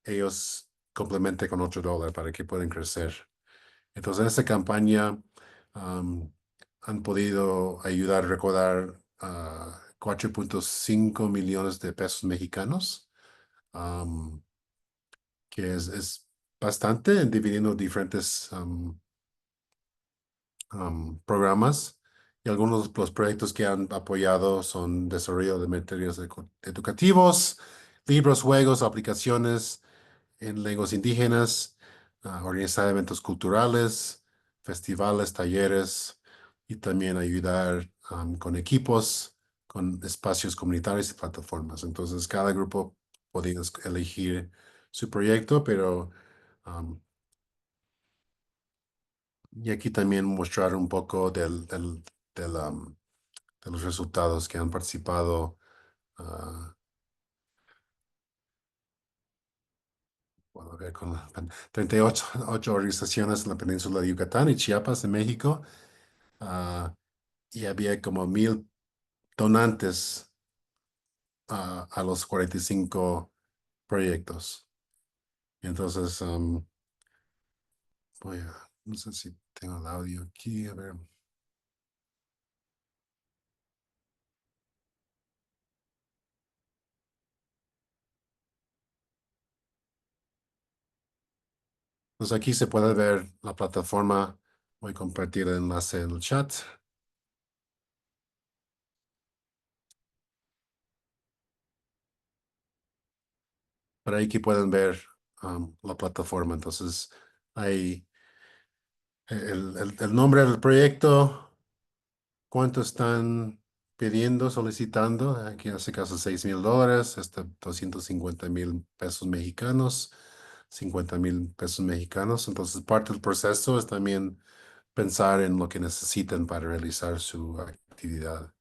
S1: ellos complementan con $8 para que puedan crecer. Entonces, en esta campaña han podido ayudar a recaudar 4.5 millones de pesos mexicanos, que es bastante, dividiendo diferentes programas. Y algunos de los proyectos que han apoyado son desarrollo de materiales educativos, libros, juegos, aplicaciones en lenguas indígenas, organizar eventos culturales, festivales, talleres y también ayudar con equipos, con espacios comunitarios y plataformas. Entonces, cada grupo podía elegir su proyecto, pero y aquí también mostrar un poco de los resultados que han participado. Puedo ver con 38 organizaciones en la península de Yucatán y Chiapas, en México. Y había como 1000 donantes a los 45 proyectos. Entonces, no sé si tengo el audio aquí, a ver. Pues aquí se puede ver la plataforma. Voy a compartir el enlace en el chat. Por ahí que pueden ver la plataforma. Entonces, hay el nombre del proyecto, cuánto están pidiendo, solicitando. Aquí en este caso $6,000, 250,000 pesos mexicanos, 50,000 pesos mexicanos. Entonces, parte del proceso es también pensar en lo que necesitan para realizar su actividad.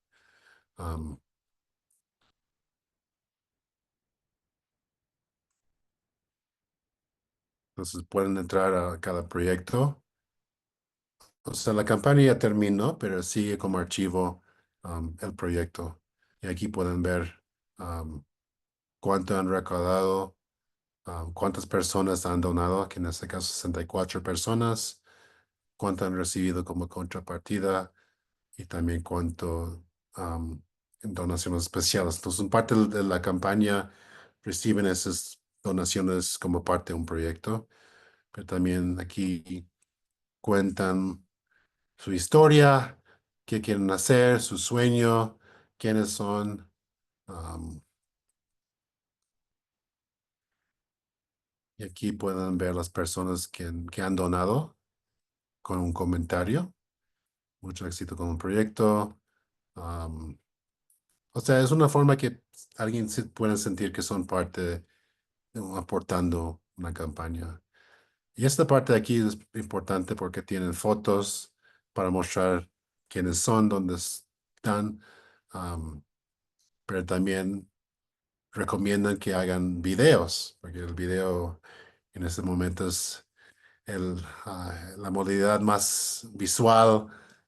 S1: Entonces, pueden entrar a cada proyecto. O sea, la campaña ya terminó, pero sigue como archivo el proyecto. Y aquí pueden ver cuánto han recaudado cuántas personas han donado, que en este caso 64 personas, cuánto han recibido como contrapartida y también cuánto en donaciones especiales. Entonces, en parte de la campaña reciben esas donaciones como parte de un proyecto, pero también aquí cuentan su historia, qué quieren hacer, su sueño, quiénes son. Y aquí pueden ver las personas que han donado con un comentario. Mucho éxito con el proyecto. O sea, es una forma que alguien se puede sentir que son parte, aportando una campaña. Y esta parte de aquí es importante porque tienen fotos para mostrar quiénes son, dónde están, pero también recomiendan que hagan videos, porque el video en este momento es la modalidad más visual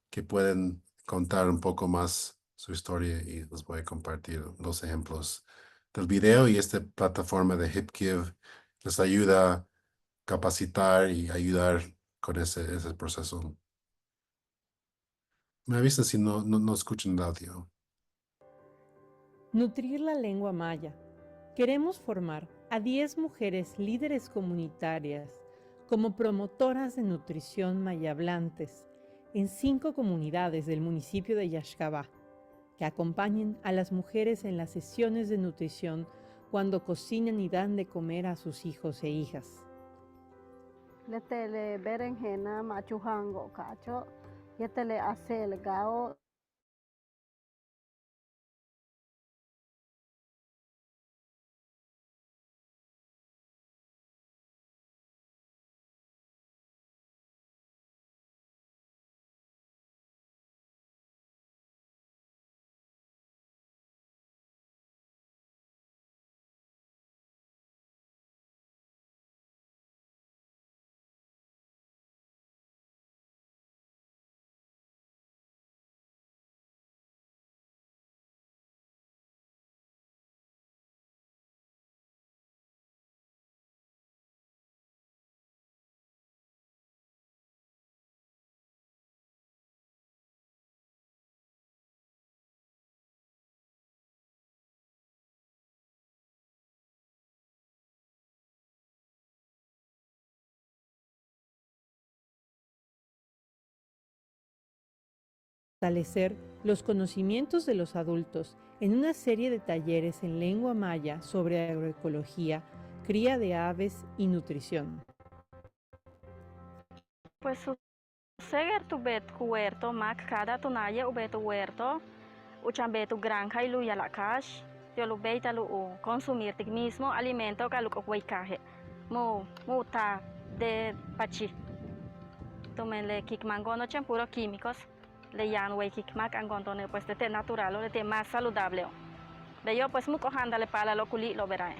S1: que pueden contar un poco más su historia, y les voy a compartir los ejemplos del video. Y esta plataforma de HipGive les ayuda a capacitar y ayudar con ese proceso. Me avisan si no escuchan el audio.
S13: Nutrir la lengua maya. Queremos formar a 10 mujeres líderes comunitarias como promotoras de nutrición mayablantes en 5 comunidades del municipio de Yaxcabá, que acompañen a las mujeres en las sesiones de nutrición cuando cocinan y dan de comer a sus hijos e hijas.
S14: Letele berenjena machujango cacho, yetele acelgao.
S13: Fortalecer los conocimientos de los adultos en una serie de talleres en lengua maya sobre agroecología, cría de aves y nutrición.
S15: Pues seguir tu bet huerto, mac cada tonaya u bet huerto, uchan bet granja y luya la cash, yo lo beita lo consumir tic mismo alimento que lo huaycaje, mu ta de pachi. Tomen le kikmango no chen puro químicos. Le yan wey kikmak angontone pues de natural o de más saludable. De yo pues muco handale para lo culi lo verá.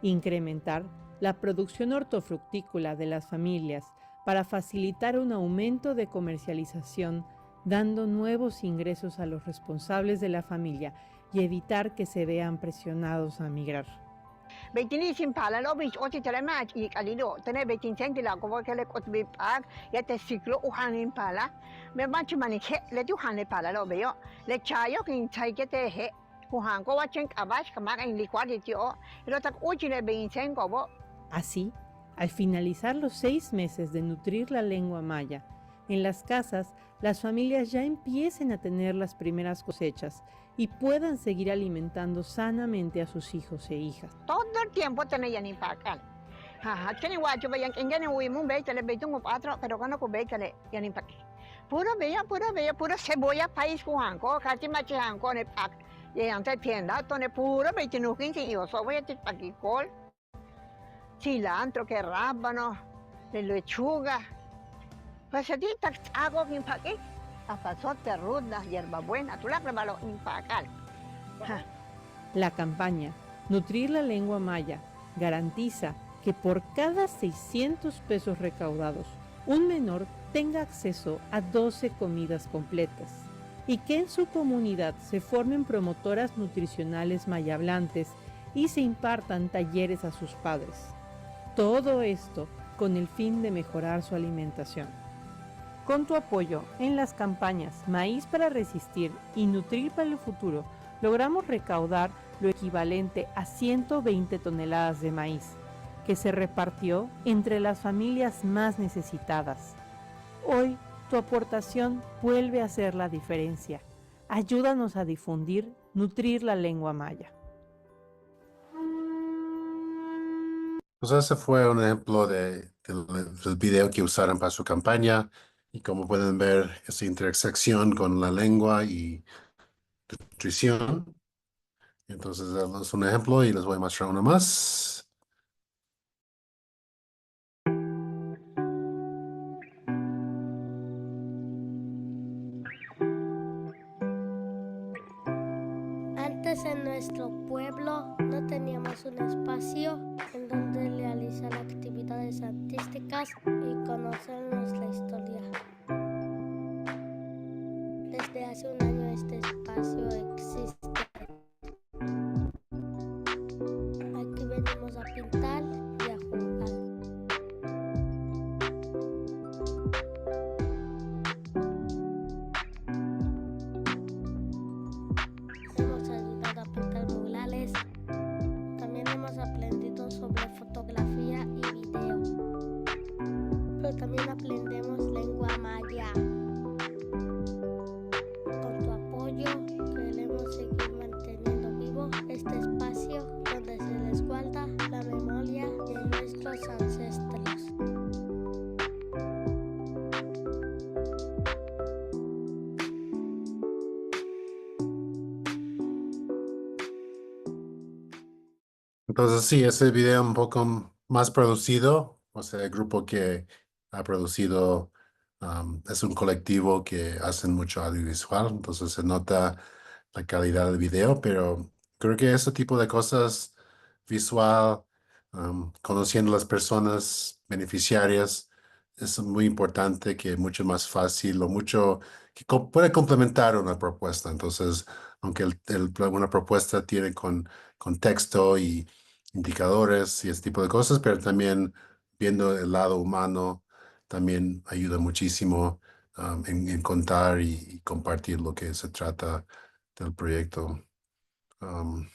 S13: Incrementar la producción hortofructícola de las familias para facilitar un aumento de comercialización, dando nuevos ingresos a los responsables de la familia y evitar que se vean presionados a migrar.
S16: Betini sin pala lo bis oti telemach y alido tene betin seng la ko ke le kot bi pak ya te ciclo uhanin pala me manchi manike le tu hanle pala lo beyo le chayo kin chai ke te he uhan ko wa chen abash kamak en licuadi tio lo tak uchi le betin seng ko bo.
S13: Así, al finalizar los 6 meses de nutrir la lengua maya, en las casas las familias ya empiecen a tener las primeras cosechas y puedan seguir alimentando sanamente a sus hijos e hijas.
S16: Todo el tiempo tenéis ni pacal. Tiene guacho, vean que en un muy bello, le veo un patro, pero cuando con bello le ya ni pacal. Puro cebolla país cuanco, casi machianco en el pac. Y antes tienda, donde puro bello no quince yo soy voy a decir paquicol, cilantro, que rábano, de lechuga. Pues así hago que paquí. Apazote, ruda, hierbabuena, tú la pruébalo impacal.
S13: La campaña Nutrir la lengua maya garantiza que por cada 600 pesos recaudados, un menor tenga acceso a 12 comidas completas y que en su comunidad se formen promotoras nutricionales mayablantes y se impartan talleres a sus padres. Todo esto con el fin de mejorar su alimentación. Con tu apoyo en las campañas Maíz para Resistir y Nutrir para el Futuro, logramos recaudar lo equivalente a 120 toneladas de maíz, que se repartió entre las familias más necesitadas. Hoy, tu aportación vuelve a hacer la diferencia. Ayúdanos a difundir, nutrir la lengua maya.
S1: Pues ese fue un ejemplo del video que usaron para su campaña. Y como pueden ver, esa intersección con la lengua y nutrición. Entonces, es un ejemplo y les voy a mostrar uno más.
S17: Antes en nuestro pueblo no teníamos un espacio en donde realizar actividades artísticas y conocer nuestra historia. Desde hace un año este espacio existe. Aquí venimos a pintar y a jugar. Hemos ayudado a pintar murales. También hemos aprendido sobre fotografía y video. Pero también aprendemos lengua maya. Con tu apoyo queremos seguir manteniendo vivo este espacio donde se resguarda la memoria de nuestros ancestros.
S1: Entonces, sí, ese video un poco más producido. O sea, el grupo que ha producido es un colectivo que hacen mucho audiovisual. Entonces, se nota la calidad del video, pero creo que ese tipo de cosas visual, conociendo las personas beneficiarias, es muy importante, que mucho más fácil o mucho que puede complementar una propuesta. Entonces, aunque una propuesta tiene con texto y indicadores y ese tipo de cosas, pero también viendo el lado humano también ayuda muchísimo en contar y compartir lo que se trata del proyecto. Um,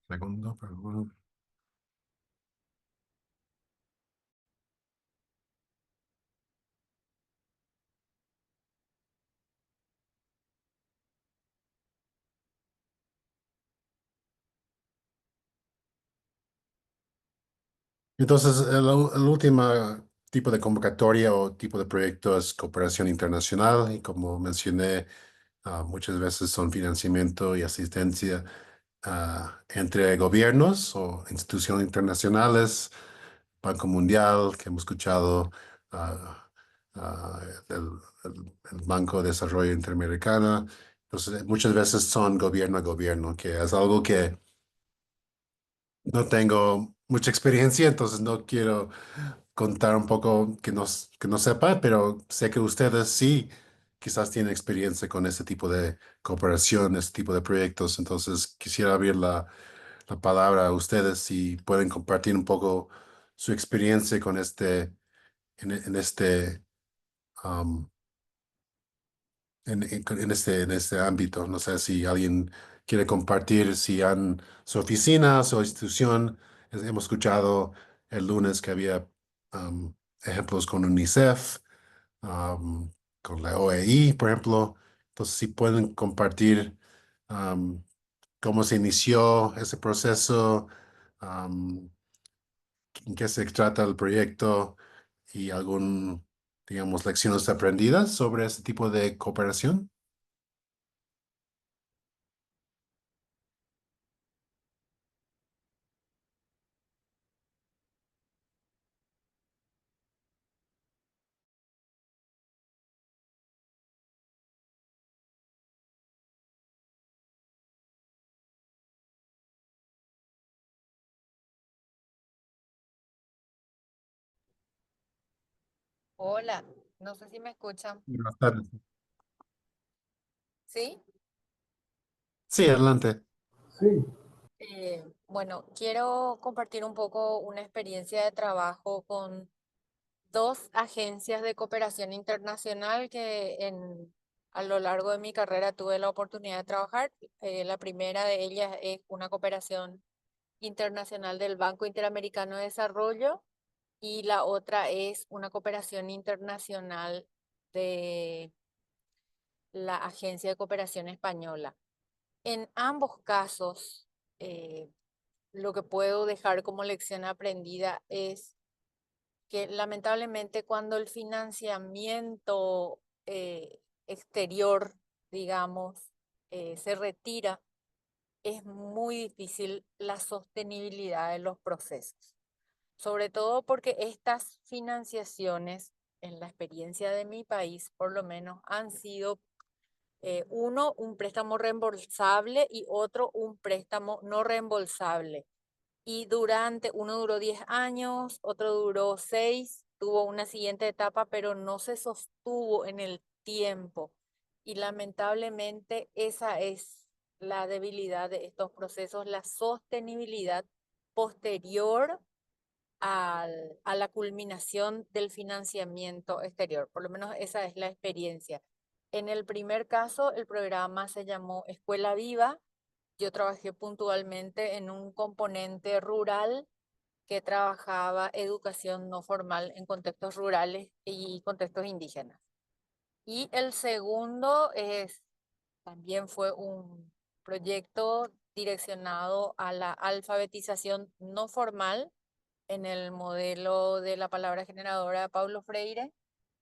S1: Segundo, perdón. Entonces, el último tipo de convocatoria o tipo de proyecto es cooperación internacional y como mencioné, muchas veces son financiamiento y asistencia entre gobiernos o instituciones internacionales, Banco Mundial, que hemos escuchado, ah, ah, el, el Banco de Desarrollo Interamericano. Entonces, muchas veces son gobierno a gobierno, que es algo que no tengo mucha experiencia, entonces no quiero contar un poco que no sepa, pero sé que ustedes sí quizás tienen experiencia con este tipo de cooperación, este tipo de proyectos. Entonces quisiera abrir la palabra a ustedes si pueden compartir un poco su experiencia con en este, um, en este ámbito. No sé si alguien quiere compartir si han su oficina, su institución. Hemos escuchado el lunes que había ejemplos con UNICEF, um, con la OEI, por ejemplo. Entonces, si pueden compartir um, cómo se inició ese proceso, um, en qué se trata el proyecto y digamos, lecciones aprendidas sobre este tipo de cooperación.
S18: Hola, no sé si me escuchan.
S1: Buenas tardes.
S18: ¿Sí?
S1: Sí, adelante.
S2: Sí.
S18: Bueno, quiero compartir un poco una experiencia de trabajo con dos agencias de cooperación internacional que a lo largo de mi carrera tuve la oportunidad de trabajar. La primera de ellas es una cooperación internacional del Banco Interamericano de Desarrollo y la otra es una cooperación internacional de la Agencia de Cooperación Española. En ambos casos, lo que puedo dejar como lección aprendida es que lamentablemente cuando el financiamiento exterior, digamos, se retira, es muy difícil la sostenibilidad de los procesos. Sobre todo porque estas financiaciones, en la experiencia de mi país, por lo menos, han sido uno, un préstamo reembolsable y otro, un préstamo no reembolsable. Y uno duró 10 años, otro duró 6, tuvo una siguiente etapa, pero no se sostuvo en el tiempo. Y lamentablemente esa es la debilidad de estos procesos, la sostenibilidad posterior a la culminación del financiamiento exterior. Por lo menos esa es la experiencia. En el primer caso, el programa se llamó Escuela Viva. Yo trabajé puntualmente en un componente rural que trabajaba educación no formal en contextos rurales y contextos indígenas. Y el segundo también fue un proyecto direccionado a la alfabetización no formal en el modelo de la palabra generadora de Paulo Freire,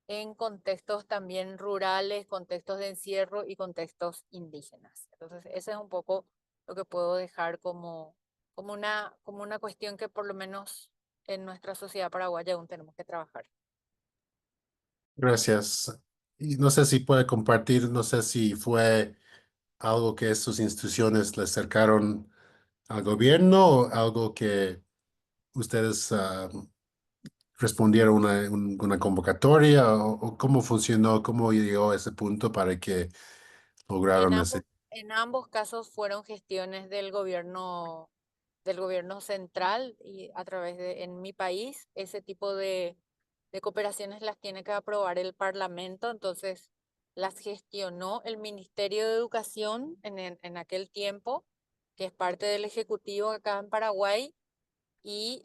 S18: en contextos también rurales, contextos de encierro y contextos indígenas. Entonces, ese es un poco lo que puedo dejar como una cuestión que por lo menos en nuestra sociedad paraguaya aún tenemos que trabajar.
S1: Gracias. Y no sé si puede compartir, no sé si fue algo que sus instituciones le acercaron al gobierno o algo que ustedes respondieron a una convocatoria o cómo funcionó, cómo llegó a ese punto para que lograron ese.
S18: En ambos casos fueron gestiones del gobierno central y a través en mi país, ese tipo de cooperaciones las tiene que aprobar el Parlamento, entonces las gestionó el Ministerio de Educación en aquel tiempo, que es parte del Ejecutivo acá en Paraguay, y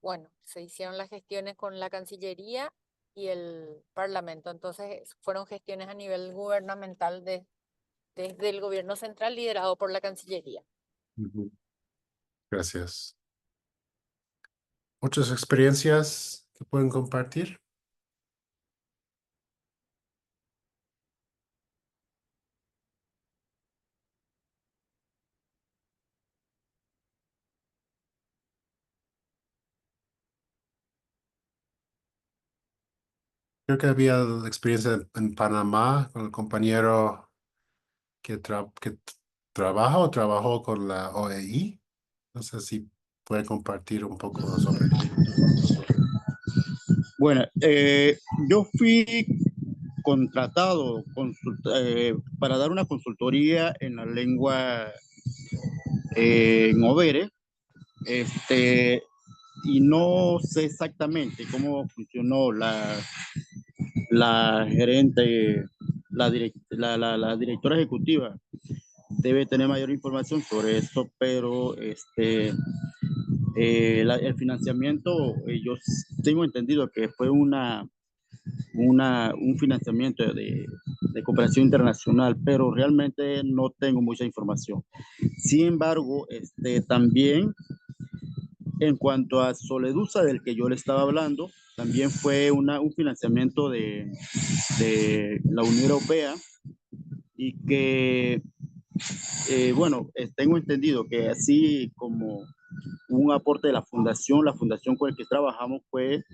S18: bueno, se hicieron las gestiones con la Cancillería y el Parlamento, entonces fueron gestiones a nivel gubernamental desde el gobierno central liderado por la Cancillería.
S1: Ujú. Gracias. ¿Otras experiencias que pueden compartir? Creo que había experiencia en Panamá con el compañero que trabajó con la OEI. No sé si puede compartir un poco sobre.
S8: Bueno, yo fui contratado para dar una consultoría en la lengua en Overe, y no sé exactamente cómo funcionó la gerente, la directora ejecutiva. Debe tener mayor información sobre esto, pero el financiamiento, yo tengo entendido que fue un financiamiento de cooperación internacional, pero realmente no tengo mucha información. Sin embargo, también en cuanto a Soledusa, del que yo le estaba hablando, también fue un financiamiento de la Unión Europea y que, bueno, tengo entendido que así como un aporte de la fundación con la que trabajamos fue,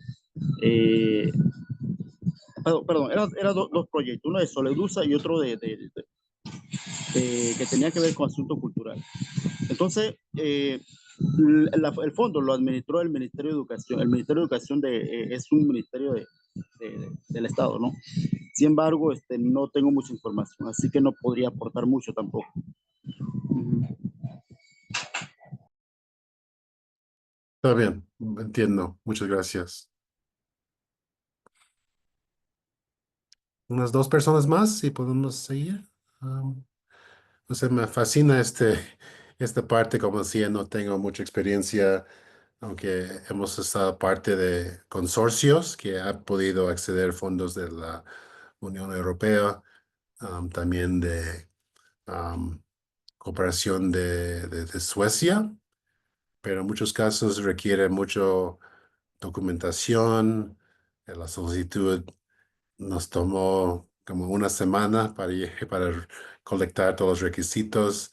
S8: perdón, eran dos proyectos, uno de Soledusa y otro que tenía que ver con asuntos culturales. Entonces, el fondo lo administró el Ministerio de Educación. El Ministerio de Educación es un ministerio del Estado, ¿no? Sin embargo, no tengo mucha información, así que no podría aportar mucho tampoco.
S1: Está bien, entiendo. Muchas gracias. Unas 2 personas más y podemos seguir. O sea, me fascina esta parte, como decía, no tengo mucha experiencia, aunque hemos estado parte de consorcios que han podido acceder a fondos de la Unión Europea, también de cooperación de Suecia, pero en muchos casos requiere mucho documentación. La solicitud nos tomó como una semana para colectar todos los requisitos.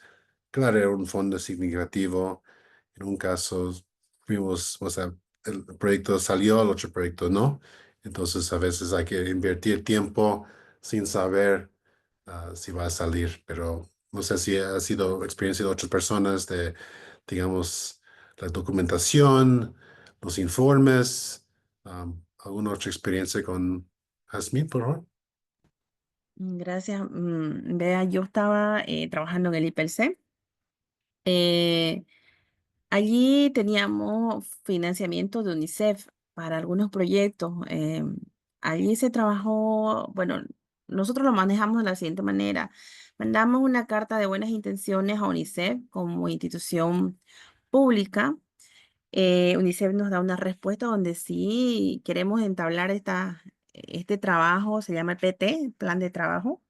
S1: Claro, era un fondo significativo. En un caso o sea, el proyecto salió, el otro proyecto no. Entonces a veces hay que invertir tiempo sin saber si va a salir, pero no sé si ha sido experiencia de otras personas de, digamos, la documentación, los informes, alguna otra experiencia con Jazmín, por favor.
S4: Gracias. Vea, yo estaba trabajando en el IPLC. Allí teníamos financiamiento de UNICEF para algunos proyectos. Allí se trabajó, bueno, nosotros lo manejamos de la siguiente manera. Mandamos una carta de buenas intenciones a UNICEF como institución pública. UNICEF nos da una respuesta donde sí queremos entablar este trabajo, se llama el PT, Plan de Trabajo.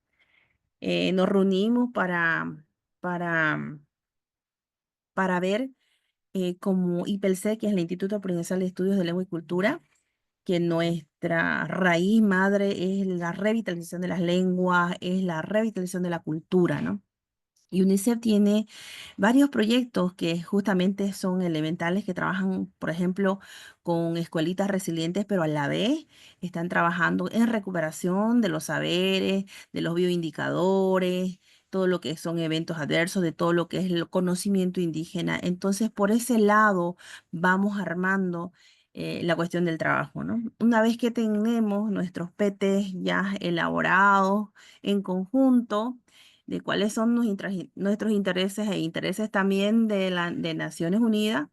S4: Nos reunimos para, para ver como IPELC, que es el Instituto Provincial de Estudios de Lengua y Cultura, que nuestra raíz madre es la revitalización de las lenguas, es la revitalización de la cultura, ¿no? Y UNICEF tiene varios proyectos que justamente son elementales, que trabajan, por ejemplo, con escuelitas resilientes, pero a la vez están trabajando en recuperación de los saberes, de los bioindicadores, todo lo que son eventos adversos, de todo lo que es el conocimiento indígena. Entonces, por ese lado, vamos armando la cuestión del trabajo, ¿no? Una vez que tenemos nuestros PTs ya elaborados en conjunto, de cuáles son nuestros intereses e intereses también de Naciones Unidas,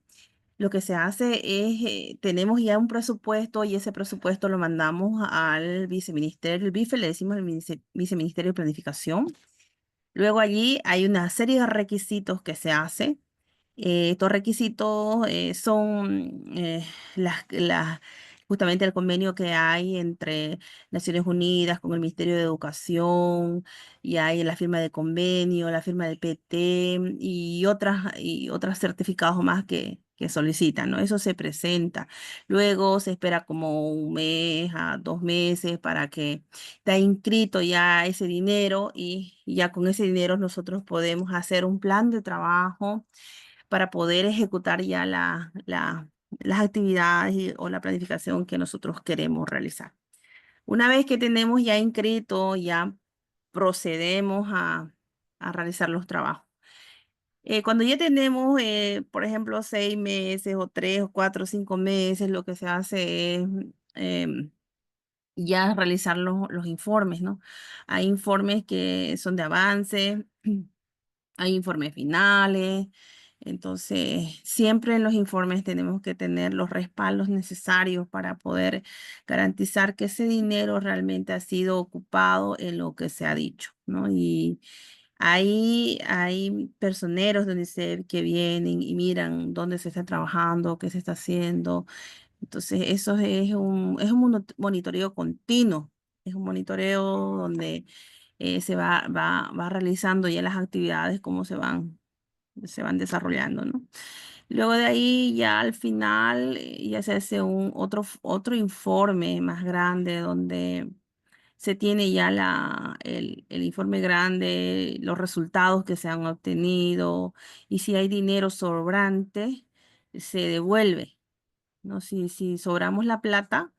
S4: lo que se hace es, tenemos ya un presupuesto y ese presupuesto lo mandamos al viceministerio, el BIFE, le decimos el viceministerio de Planificación. Luego allí hay una serie de requisitos que se hace. Estos requisitos son justamente el convenio que hay entre Naciones Unidas con el Ministerio de Educación, y hay la firma de convenio, la firma del PT y otros certificados más que solicitan, ¿no? Eso se presenta. Luego se espera como 1 mes a 2 meses para que esté inscrito ya ese dinero, y ya con ese dinero nosotros podemos hacer un plan de trabajo para poder ejecutar ya las actividades o la planificación que nosotros queremos realizar. Una vez que tenemos ya inscrito, ya procedemos a realizar los trabajos. Cuando ya tenemos, por ejemplo, 6 meses o 3 o 4 o 5 meses, lo que se hace es ya realizar los informes, ¿no? Hay informes que son de avance, hay informes finales. Entonces, siempre en los informes tenemos que tener los respaldos necesarios para poder garantizar que ese dinero realmente ha sido ocupado en lo que se ha dicho, ¿no? Y ahí hay personeros de UNICEF que vienen y miran dónde se está trabajando, qué se está haciendo. Entonces, eso es un monitoreo continuo, es un monitoreo donde se va realizando ya las actividades, cómo se van desarrollando, ¿no? Luego de ahí, ya al final, ya se hace otro informe más grande donde se tiene ya el informe grande, los resultados que se han obtenido, y si hay dinero sobrante, se devuelve, ¿no? Si sobramos la plata,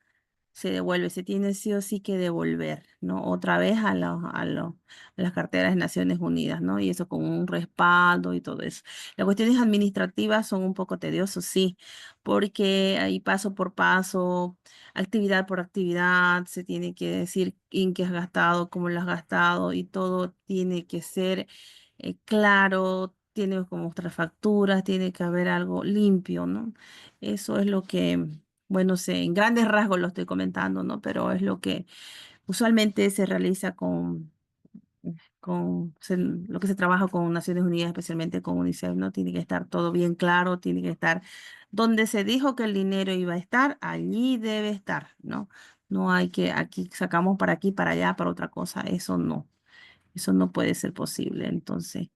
S4: se devuelve, se tiene sí o sí que devolver, ¿no? Otra vez a las carteras de Naciones Unidas, ¿no? Y eso con un respaldo y todo eso. Las cuestiones administrativas son un poco tediosos, sí, porque ahí paso por paso, actividad por actividad, se tiene que decir en qué has gastado, cómo lo has gastado y todo tiene que ser claro, tiene que mostrar facturas, tiene que haber algo limpio, ¿no? Eso es lo que, bueno, sé, en grandes rasgos lo estoy comentando, ¿no? Pero es lo que usualmente se realiza lo que se trabaja con Naciones Unidas, especialmente con UNICEF, ¿no? Tiene que estar todo bien claro, tiene que estar donde se dijo que el dinero iba a estar, allí debe estar, ¿no? No hay que, aquí sacamos para aquí, para allá, para otra cosa, eso no puede ser posible. Entonces,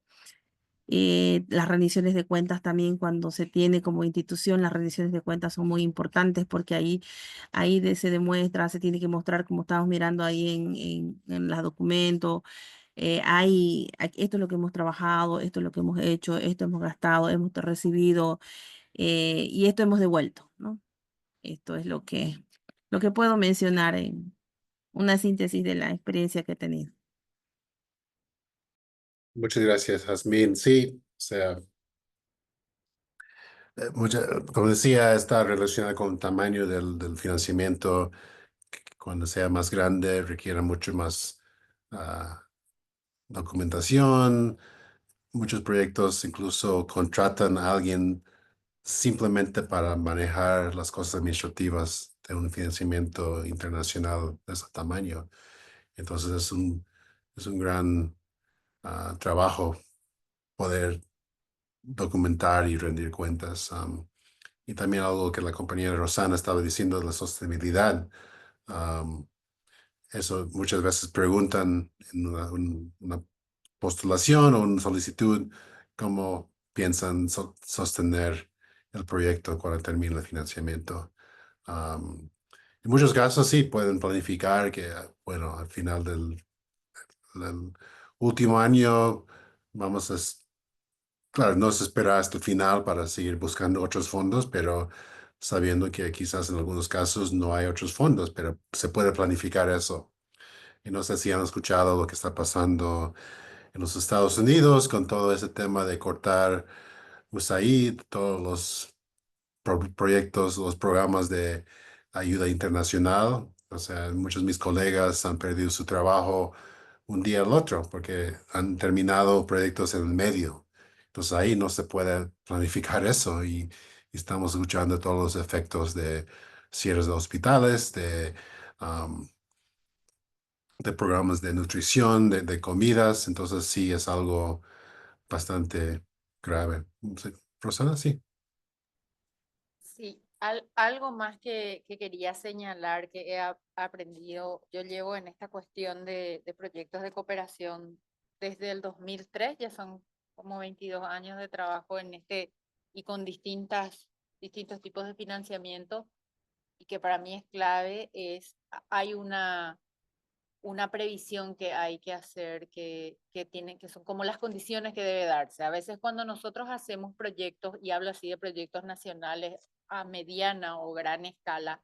S4: las rendiciones de cuentas también cuando se tiene como institución, las rendiciones de cuentas son muy importantes porque se demuestra, se tiene que mostrar como estamos mirando ahí en los documentos. Esto es lo que hemos trabajado, esto es lo que hemos hecho, esto hemos gastado, hemos recibido y esto hemos devuelto, ¿no? Esto es lo que puedo mencionar en una síntesis de la experiencia que he tenido.
S1: Muchas gracias, Jazmín. Sí, o sea, como decía, está relacionada con el tamaño del financiamiento. Cuando sea más grande, requiere mucho más ah, documentación. Muchos proyectos incluso contratan a alguien simplemente para manejar las cosas administrativas de un financiamiento internacional de ese tamaño. Entonces es un gran trabajo poder documentar y rendir cuentas. Y también algo que la compañera Rosana estaba diciendo de la sostenibilidad. um, Eso muchas veces preguntan en una postulación o una solicitud cómo piensan sostener el proyecto cuando termine el financiamiento. Um, en muchos casos sí pueden planificar que, bueno, al final del último año vamos a, claro, no se espera hasta el final para seguir buscando otros fondos, pero sabiendo que quizás en algunos casos no hay otros fondos, pero se puede planificar eso. Y no sé si han escuchado lo que está pasando en los Estados Unidos con todo ese tema de cortar USAID, todos los proyectos, los programas de ayuda internacional. O sea, muchos de mis colegas han perdido su trabajo un día al otro porque han terminado proyectos en el medio. Entonces ahí no se puede planificar eso y estamos escuchando todos los efectos de cierres de hospitales, um, de programas de nutrición, de comidas. Entonces sí es algo bastante grave. Sí, Rosana, sí.
S18: Sí, algo más que quería señalar que he aprendido, yo llevo en esta cuestión de proyectos de cooperación desde el 2003, ya son como 22 años de trabajo en este y con distintos tipos de financiamiento y que para mí es clave, hay una previsión que hay que hacer que son como las condiciones que debe darse. A veces cuando nosotros hacemos proyectos, y hablo así de proyectos nacionales a mediana o gran escala,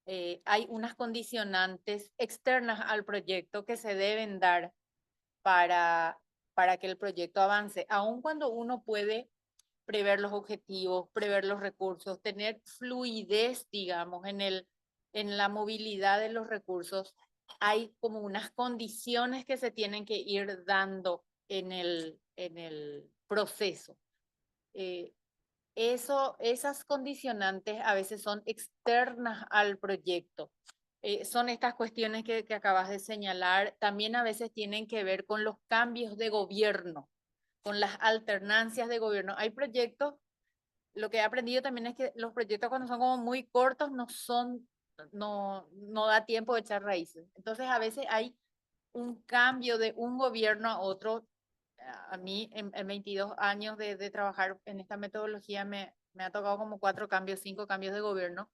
S18: hay unas condicionantes externas al proyecto que se deben dar para que el proyecto avance, aun cuando uno puede prever los objetivos, prever los recursos, tener fluidez, digamos, en la movilidad de los recursos, hay como unas condiciones que se tienen que ir dando en el proceso. Esas condicionantes a veces son externas al proyecto. Son estas cuestiones que acabas de señalar. También a veces tienen que ver con los cambios de gobierno, con las alternancias de gobierno. Hay proyectos, lo que he aprendido también es que los proyectos cuando son como muy cortos no da tiempo de echar raíces. Entonces a veces hay un cambio de un gobierno a otro. A mí en 22 años de trabajar en esta metodología me ha tocado como 4 cambios, 5 cambios de gobierno.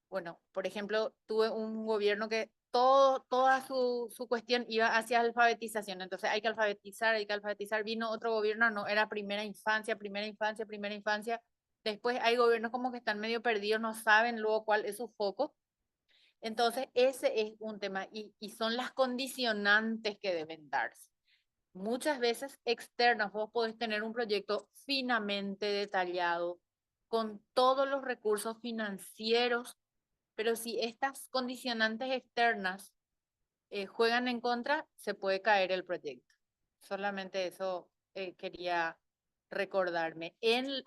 S18: Bueno, por ejemplo, tuve un gobierno que toda su cuestión iba hacia alfabetización. Entonces hay que alfabetizar. Vino otro gobierno, no, era primera infancia. Después hay gobiernos como que están medio perdidos, no saben luego cuál es su foco.
S19: Entonces, ese es un tema y son las condicionantes que deben darse. Muchas veces externas, vos podés tener un proyecto finamente detallado con todos los recursos financieros, pero si estas condicionantes externas juegan en contra, se puede caer el proyecto. Solamente eso quería recordarme. En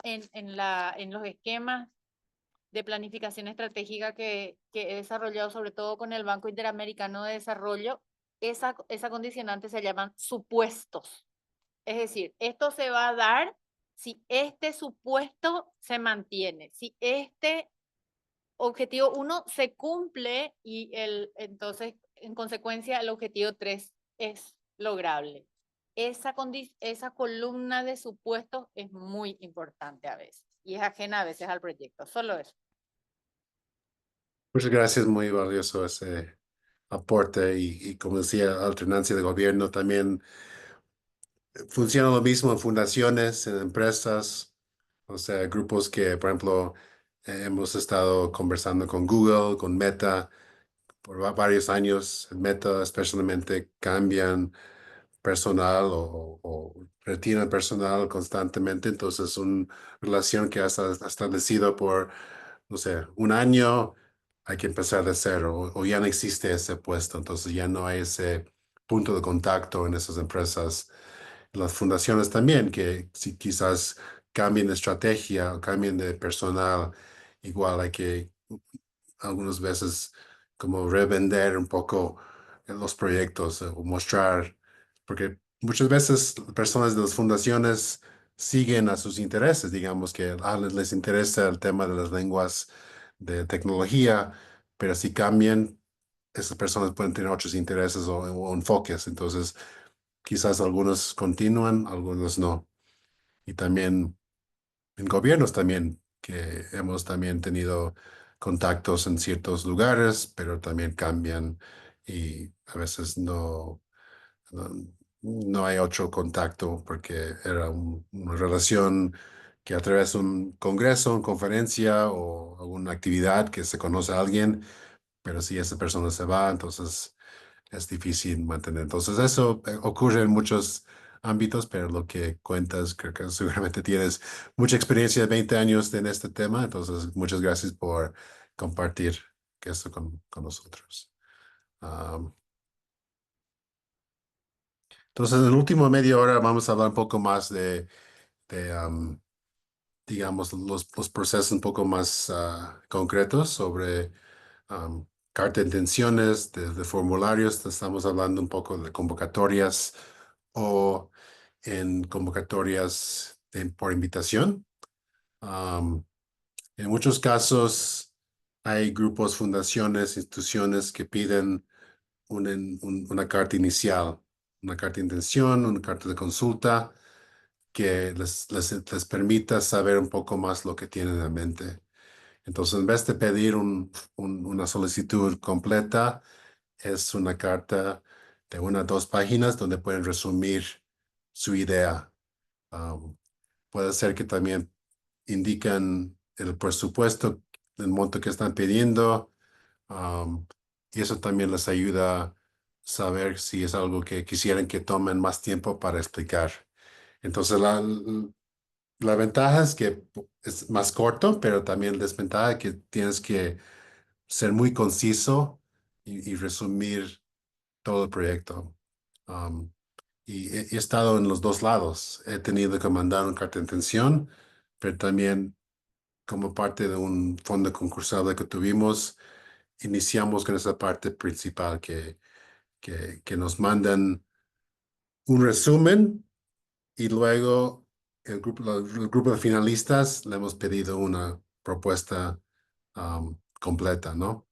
S19: los esquemas de planificación estratégica que he desarrollado, sobre todo con el Banco Interamericano de Desarrollo, esa condicionante se llaman supuestos. Es decir, esto se va a dar si este supuesto se mantiene, si este objetivo 1 se cumple y entonces, en consecuencia, el objetivo 3 es lograble. Esa columna de supuestos es muy importante a veces y es ajena a veces al proyecto. Solo eso.
S1: Muchas gracias, muy valioso ese aporte y como decía, alternancia de gobierno también funciona lo mismo en fundaciones, en empresas, o sea, grupos que, por ejemplo, hemos estado conversando con Google, con Meta, por varios años. Meta especialmente cambian personal o retiran personal constantemente, entonces es una relación que ha establecido por, no sé, un año, hay que empezar de cero o ya no existe ese puesto, entonces ya no hay ese punto de contacto en esas empresas. Las fundaciones también, que si quizás cambien de estrategia o cambien de personal, igual hay que algunas veces como revender un poco los proyectos o mostrar, porque muchas veces personas de las fundaciones siguen a sus intereses, digamos que les interesa el tema de las lenguas de tecnología, pero si cambian, esas personas pueden tener otros intereses o enfoques, entonces quizás algunos continúan, algunos no. Y también en gobiernos también, que hemos también tenido contactos en ciertos lugares, pero también cambian y a veces no hay otro contacto porque era una relación que a través de un congreso, una conferencia o alguna actividad que se conoce a alguien, pero si esa persona se va, entonces es difícil mantener. Entonces eso ocurre en muchos ámbitos, pero lo que cuentas, creo que seguramente tienes mucha experiencia de 20 años en este tema, entonces muchas gracias por compartir esto con nosotros. Entonces, en el último media hora vamos a hablar un poco más de digamos, los procesos un poco más concretos sobre carta de intenciones, de formularios. Estamos hablando un poco de convocatorias o en convocatorias por invitación. En muchos casos hay grupos, fundaciones, instituciones que piden una carta inicial, una carta de intención, una carta de consulta que les permita saber un poco más lo que tienen en mente. Entonces, en vez de pedir una solicitud completa, es una carta de 1 a 2 páginas donde pueden resumir su idea. Puede ser que también indican el presupuesto, el monto que están pidiendo, y eso también les ayuda a saber si es algo que quisieran que tomen más tiempo para explicar. Entonces, la ventaja es que es más corto, pero también desventaja es que tienes que ser muy conciso y resumir todo el proyecto. Y he estado en los dos lados. He tenido que mandar una carta de intención, pero también como parte de un fondo concursable que tuvimos, iniciamos con esa parte principal que nos mandan un resumen y luego el grupo de finalistas le hemos pedido una propuesta completa, ¿no?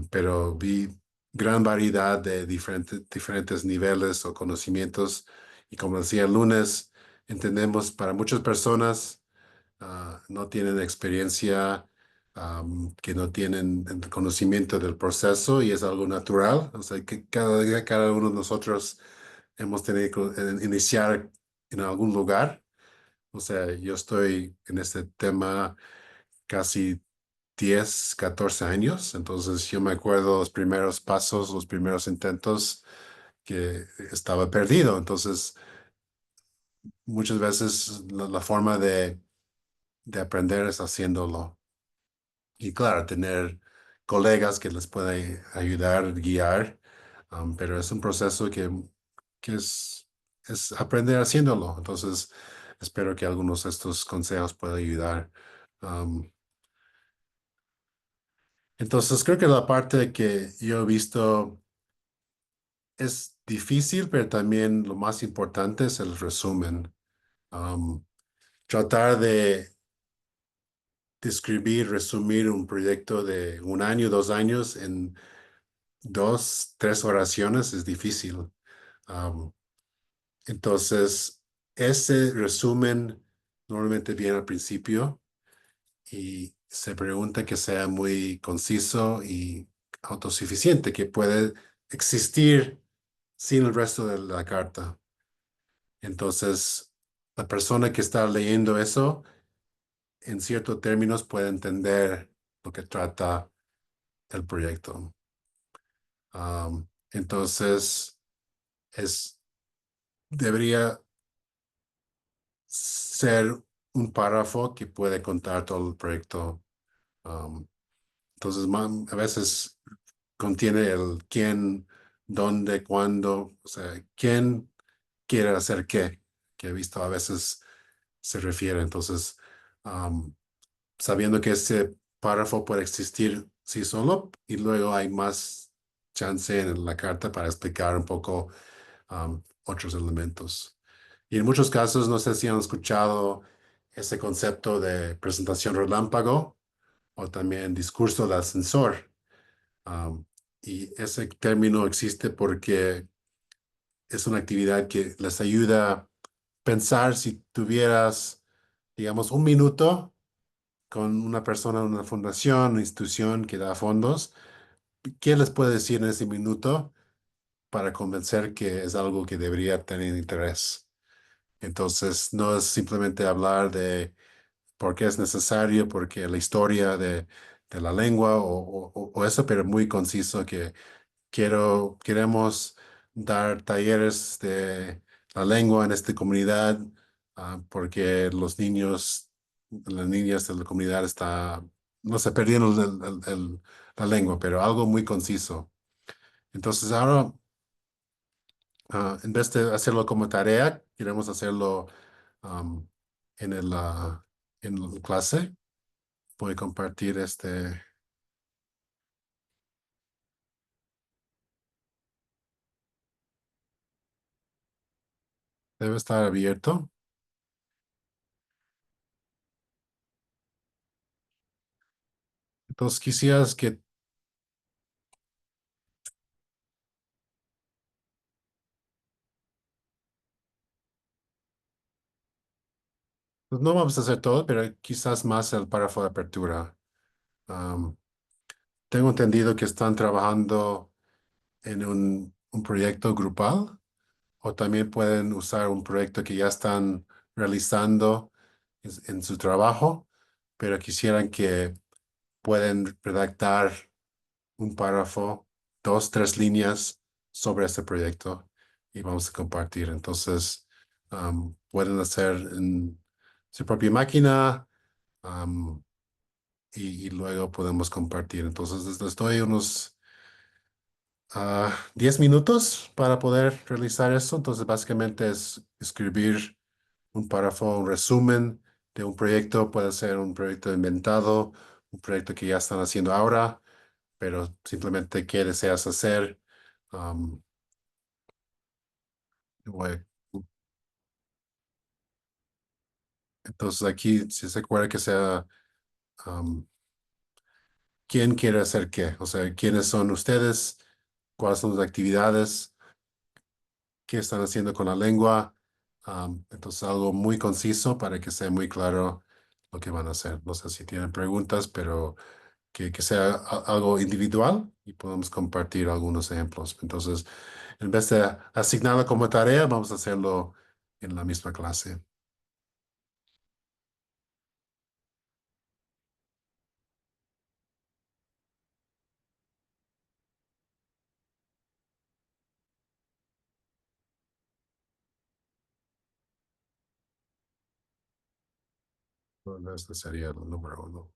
S1: Pero vi gran variedad de diferentes niveles o conocimientos y como decía el lunes, entendemos para muchas personas no tienen experiencia, que no tienen el conocimiento del proceso y es algo natural, o sea que cada uno de nosotros hemos tenido que iniciar en algún lugar. O sea, yo estoy en este tema casi 10, 14 años. Entonces yo me acuerdo los primeros pasos, los primeros intentos que estaba perdido. Entonces muchas veces la forma de aprender es haciéndolo. Y claro, tener colegas que les puedan ayudar, guiar, pero es un proceso que es aprender haciéndolo. Entonces, espero que algunos de estos consejos puedan ayudar. Entonces, creo que la parte que yo he visto es difícil, pero también lo más importante es el resumen. Tratar de describir, resumir un proyecto de 1 año, 2 años en 2, 3 oraciones es difícil. Entonces, ese resumen normalmente viene al principio y se pregunta que sea muy conciso y autosuficiente, que puede existir sin el resto de la carta. Entonces, la persona que está leyendo eso, en ciertos términos, puede entender lo que trata el proyecto. Entonces, debería ser un párrafo que puede contar todo el proyecto. Entonces, a veces contiene el quién, dónde, cuándo, o sea, quién quiere hacer qué, que he visto a veces se refiere. Entonces, sabiendo que ese párrafo puede existir sí solo y luego hay más chance en la carta para explicar un poco otros elementos. Y en muchos casos, no sé si han escuchado ese concepto de presentación relámpago o también discurso de ascensor. Y ese término existe porque es una actividad que les ayuda a pensar si tuvieras, digamos, 1 minuto con una persona en una fundación, una institución que da fondos, ¿qué les puede decir en ese minuto para convencer que es algo que debería tener interés? Entonces, no es simplemente hablar de por qué es necesario, porque la historia de la lengua o eso, pero muy conciso que queremos dar talleres de la lengua en esta comunidad, porque los niños, las niñas de la comunidad no se perdieron la lengua, pero algo muy conciso. Entonces ahora, en vez de hacerlo como tarea, queremos hacerlo um, en la clase. Voy a compartir debe estar abierto. Entonces quisieras que pues no vamos a hacer todo, pero quizás más el párrafo de apertura. Am, Tengo entendido que están trabajando en un proyecto grupal o también pueden usar un proyecto que ya están realizando en su trabajo, pero quisieran que pueden redactar un párrafo, 2, 3 líneas sobre este proyecto y vamos a compartir. Entonces, pueden hacer en su propia máquina y luego podemos compartir. Entonces, les doy unos 10 minutos para poder realizar eso. Entonces, básicamente es escribir un párrafo, un resumen de un proyecto. Puede ser un proyecto inventado, un proyecto que ya están haciendo ahora, pero simplemente qué deseas hacer. Um, voy- entonces, aquí, si se acuerda que sea quién quiere hacer qué, o sea, quiénes son ustedes, cuáles son las actividades, qué están haciendo con la lengua. Entonces, algo muy conciso para que sea muy claro lo que van a hacer. No sé si tienen preguntas, pero que sea algo individual y podemos compartir algunos ejemplos. Entonces, en vez de asignarlo como tarea, vamos a hacerlo en la misma clase. Bueno, este sería el número 1.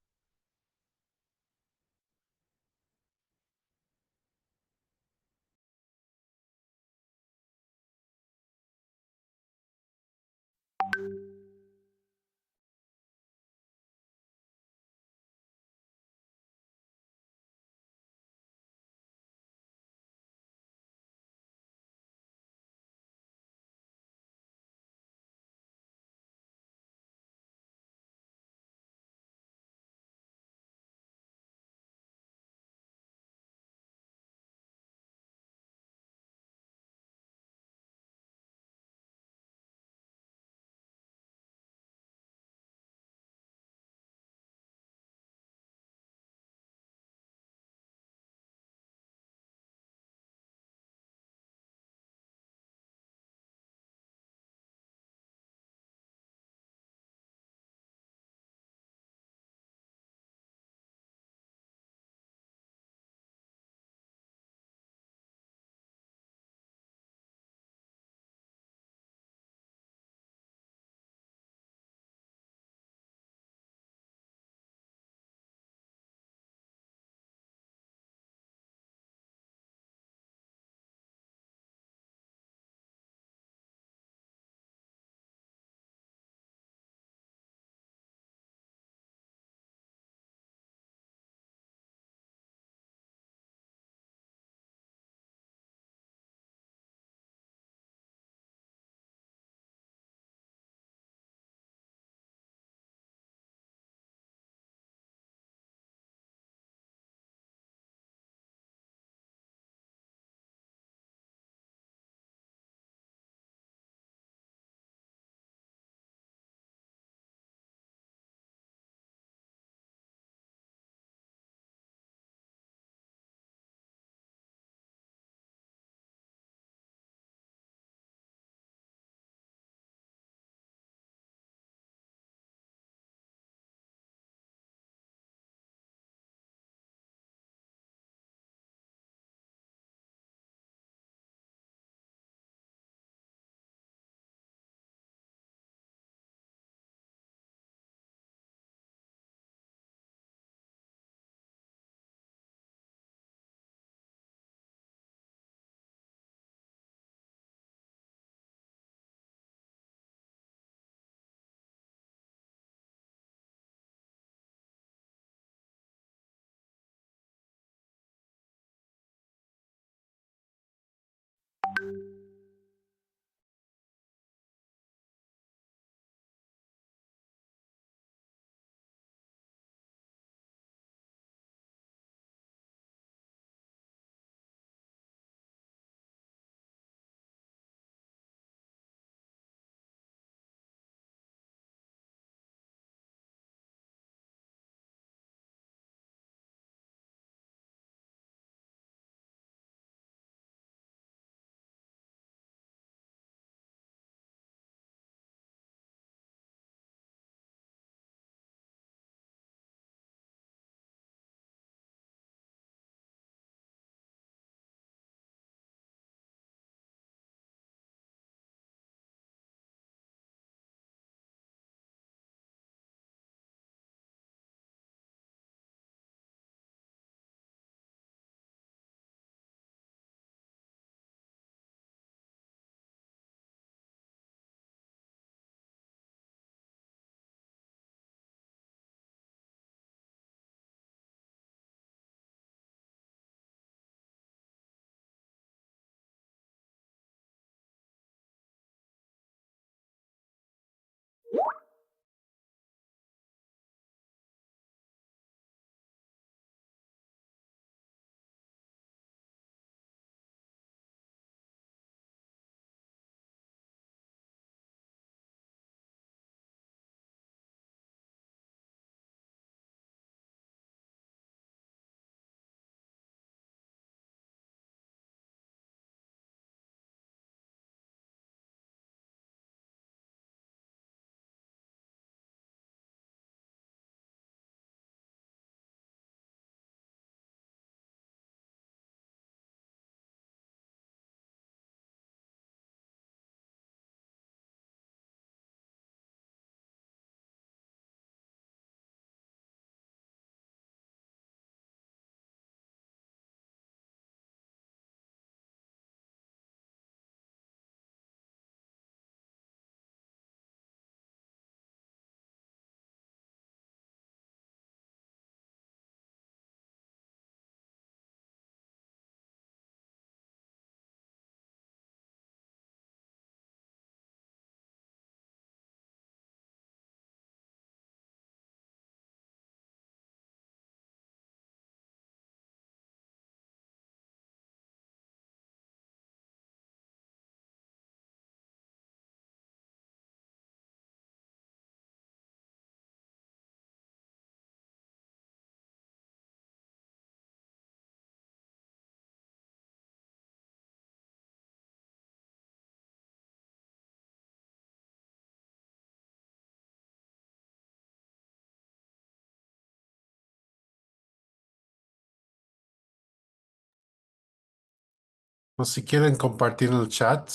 S1: O si quieren compartir en el chat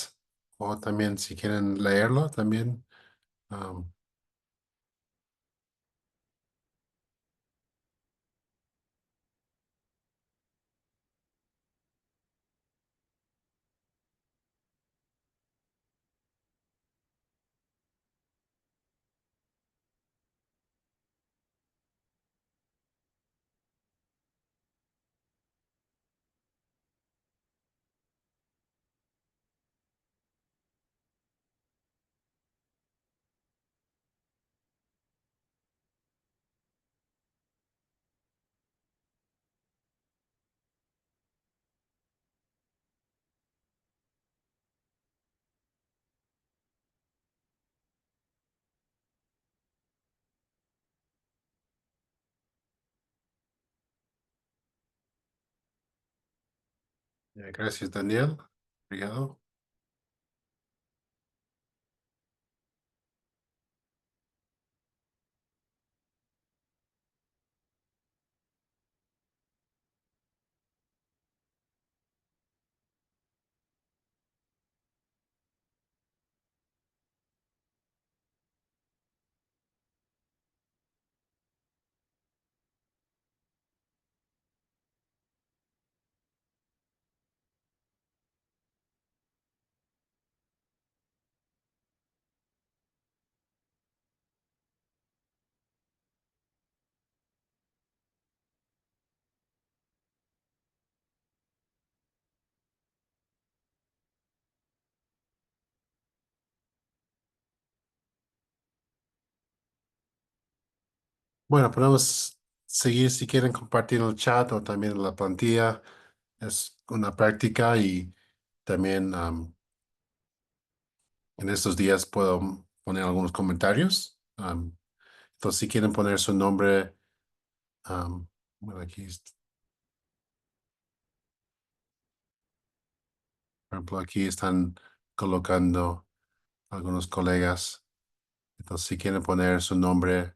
S1: o también si quieren leerlo también. um, Gracias, Daniel. Obrigado. Bueno, podemos seguir si quieren compartir en el chat o también en la plantilla. Es una práctica y también en estos días puedo poner algunos comentarios. Entonces, si quieren poner su nombre, bueno, aquí, por ejemplo, aquí están colocando algunos colegas. Entonces, si quieren poner su nombre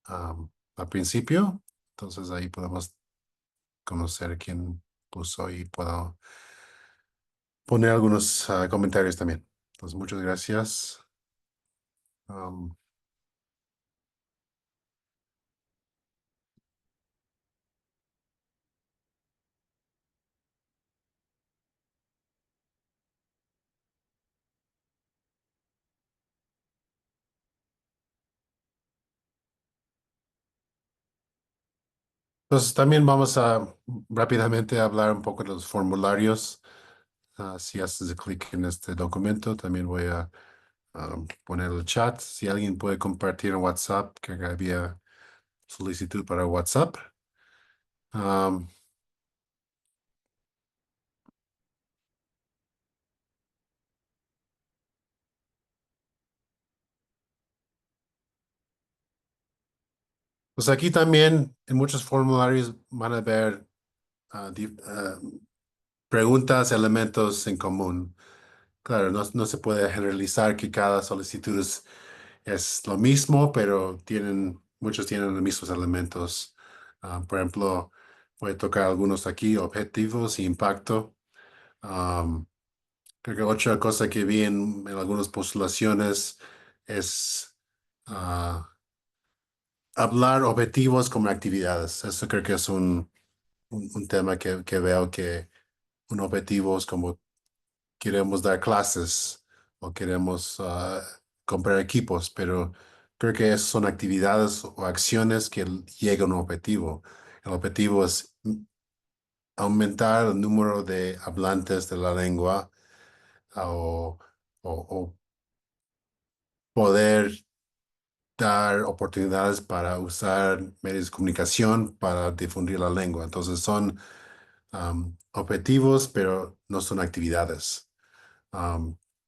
S1: al principio, entonces ahí podemos conocer quién puso y puedo poner algunos comentarios también. Entonces, muchas gracias. Entonces, también vamos a rápidamente hablar un poco de los formularios. Si haces clic en este documento, también voy a poner el chat. Si alguien puede compartir en WhatsApp, que había solicitud para WhatsApp. Pues aquí también en muchos formularios van a ver preguntas, elementos en común. Claro, no se puede generalizar que cada solicitud es lo mismo, pero muchos tienen los mismos elementos. Por ejemplo, voy a tocar algunos aquí, objetivos y impacto. Creo que otra cosa que vi en algunas postulaciones es hablar objetivos como actividades. Eso creo que es un tema que veo que un objetivo es como queremos dar clases o queremos comprar equipos, pero creo que esas son actividades o acciones que llegan a un objetivo. El objetivo es aumentar el número de hablantes de la lengua o poder dar oportunidades para usar medios de comunicación para difundir la lengua. Entonces son objetivos, pero no son actividades.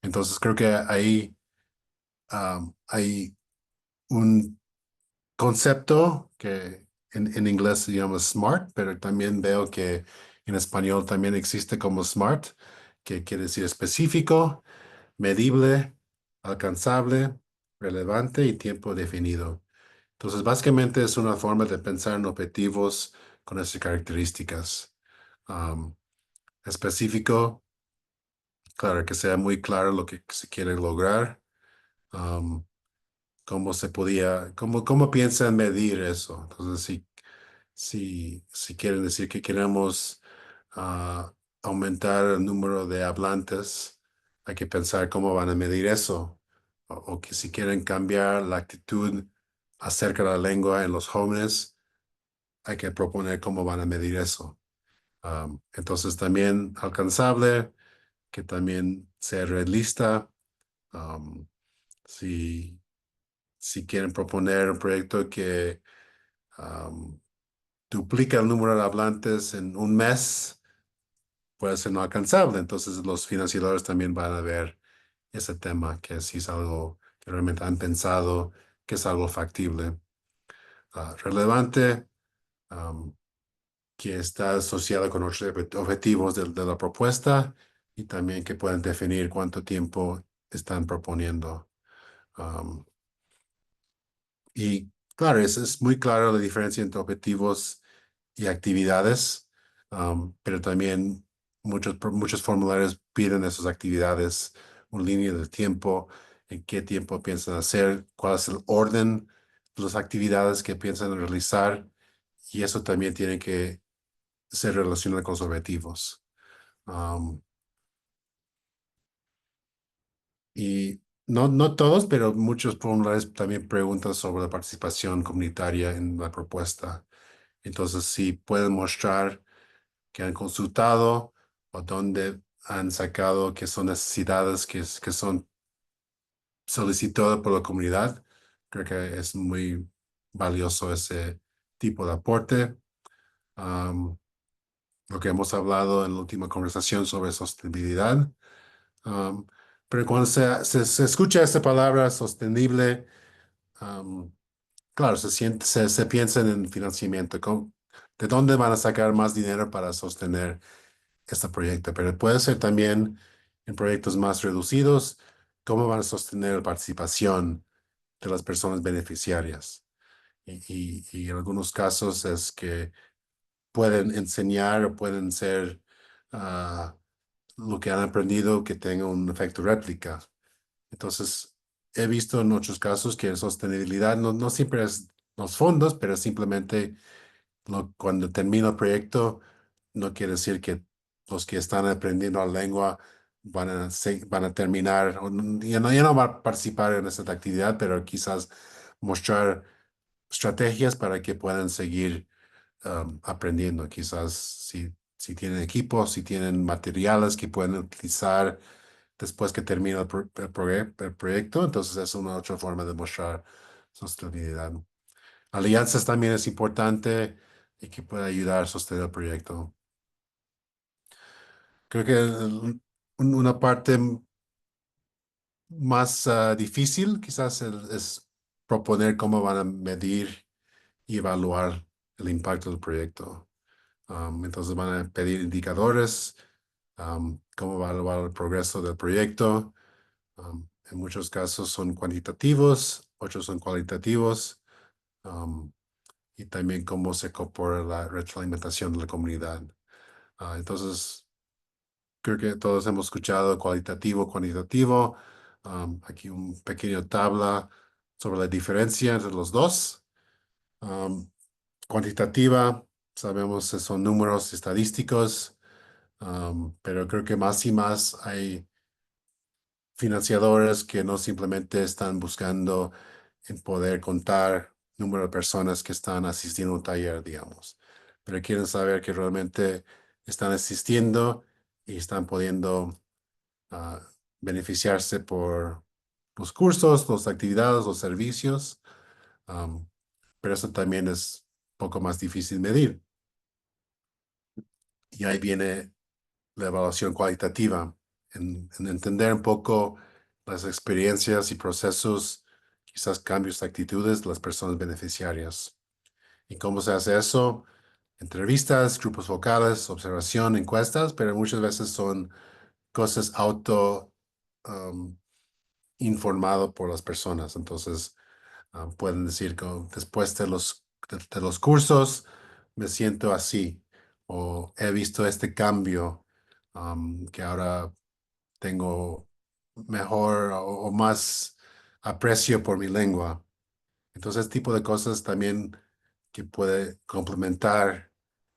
S1: Entonces creo que ahí hay un concepto que en inglés se llama SMART, pero también veo que en español también existe como SMART, que quiere decir específico, medible, alcanzable, relevante y tiempo definido. Entonces, básicamente es una forma de pensar en objetivos con esas características. Específico, claro, que sea muy claro lo que se quiere lograr. Cómo se podía, cómo piensan medir eso. Entonces, si quieren decir que queremos aumentar el número de hablantes, hay que pensar cómo van a medir eso. O que si quieren cambiar la actitud acerca de la lengua en los jóvenes, hay que proponer cómo van a medir eso. Entonces, también alcanzable, que también sea realista. Um, si quieren proponer un proyecto que duplica el número de hablantes en un mes, puede ser no alcanzable. Entonces los financiadores también van a ver ese tema, que si es algo que realmente han pensado, que es algo factible, relevante, que está asociado con otros objetivos de la propuesta y también que pueden definir cuánto tiempo están proponiendo. Y claro, es muy claro la diferencia entre objetivos y actividades, pero también muchos formularios piden esas actividades, una línea de tiempo, en qué tiempo piensan hacer, cuál es el orden de las actividades que piensan realizar, y eso también tiene que ser relacionado con los objetivos. Y no todos, pero muchos formularios también preguntan sobre la participación comunitaria en la propuesta. Entonces, si pueden mostrar que han consultado o dónde han sacado que son necesidades que son solicitadas por la comunidad, creo que es muy valioso ese tipo de aporte. Lo que hemos hablado en la última conversación sobre sostenibilidad. Um, pero cuando se escucha esta palabra sostenible, claro, se piensa en financiamiento. ¿De dónde van a sacar más dinero para sostener este proyecto? Pero puede ser también en proyectos más reducidos, cómo van a sostener la participación de las personas beneficiarias. Y en algunos casos es que pueden enseñar o pueden ser lo que han aprendido que tenga un efecto réplica. Entonces, he visto en otros casos que sostenibilidad no siempre es los fondos, pero simplemente cuando termina el proyecto, no quiere decir que los que están aprendiendo la lengua van a terminar, o ya no van a participar en esta actividad, pero quizás mostrar estrategias para que puedan seguir aprendiendo. Quizás si tienen equipos, si tienen materiales que pueden utilizar después que termina el proyecto, entonces es una otra forma de mostrar sostenibilidad. Alianzas también es importante y que puede ayudar a sostener el proyecto. Creo que una parte más difícil quizás es proponer cómo van a medir y evaluar el impacto del proyecto. Entonces van a pedir indicadores, cómo va a evaluar el progreso del proyecto. En muchos casos son cuantitativos, otros son cualitativos, y también cómo se incorpora la retroalimentación de la comunidad. Entonces, creo que todos hemos escuchado cualitativo, cuantitativo. Aquí un pequeño tabla sobre la diferencia entre los dos. Cuantitativa, sabemos que son números estadísticos, pero creo que más y más hay financiadores que no simplemente están buscando en poder contar número de personas que están asistiendo a un taller, digamos, pero quieren saber que realmente están asistiendo y están pudiendo beneficiarse por los cursos, las actividades, los servicios, pero eso también es un poco más difícil medir. Y ahí viene la evaluación cualitativa, en entender un poco las experiencias y procesos, quizás cambios de actitudes de las personas beneficiarias. ¿Y cómo se hace eso? Entrevistas, grupos focales, observación, encuestas, pero muchas veces son cosas informado por las personas. Entonces, pueden decir que después de los cursos me siento así, o he visto este cambio, que ahora tengo mejor o más aprecio por mi lengua. Entonces, este tipo de cosas también que puede complementar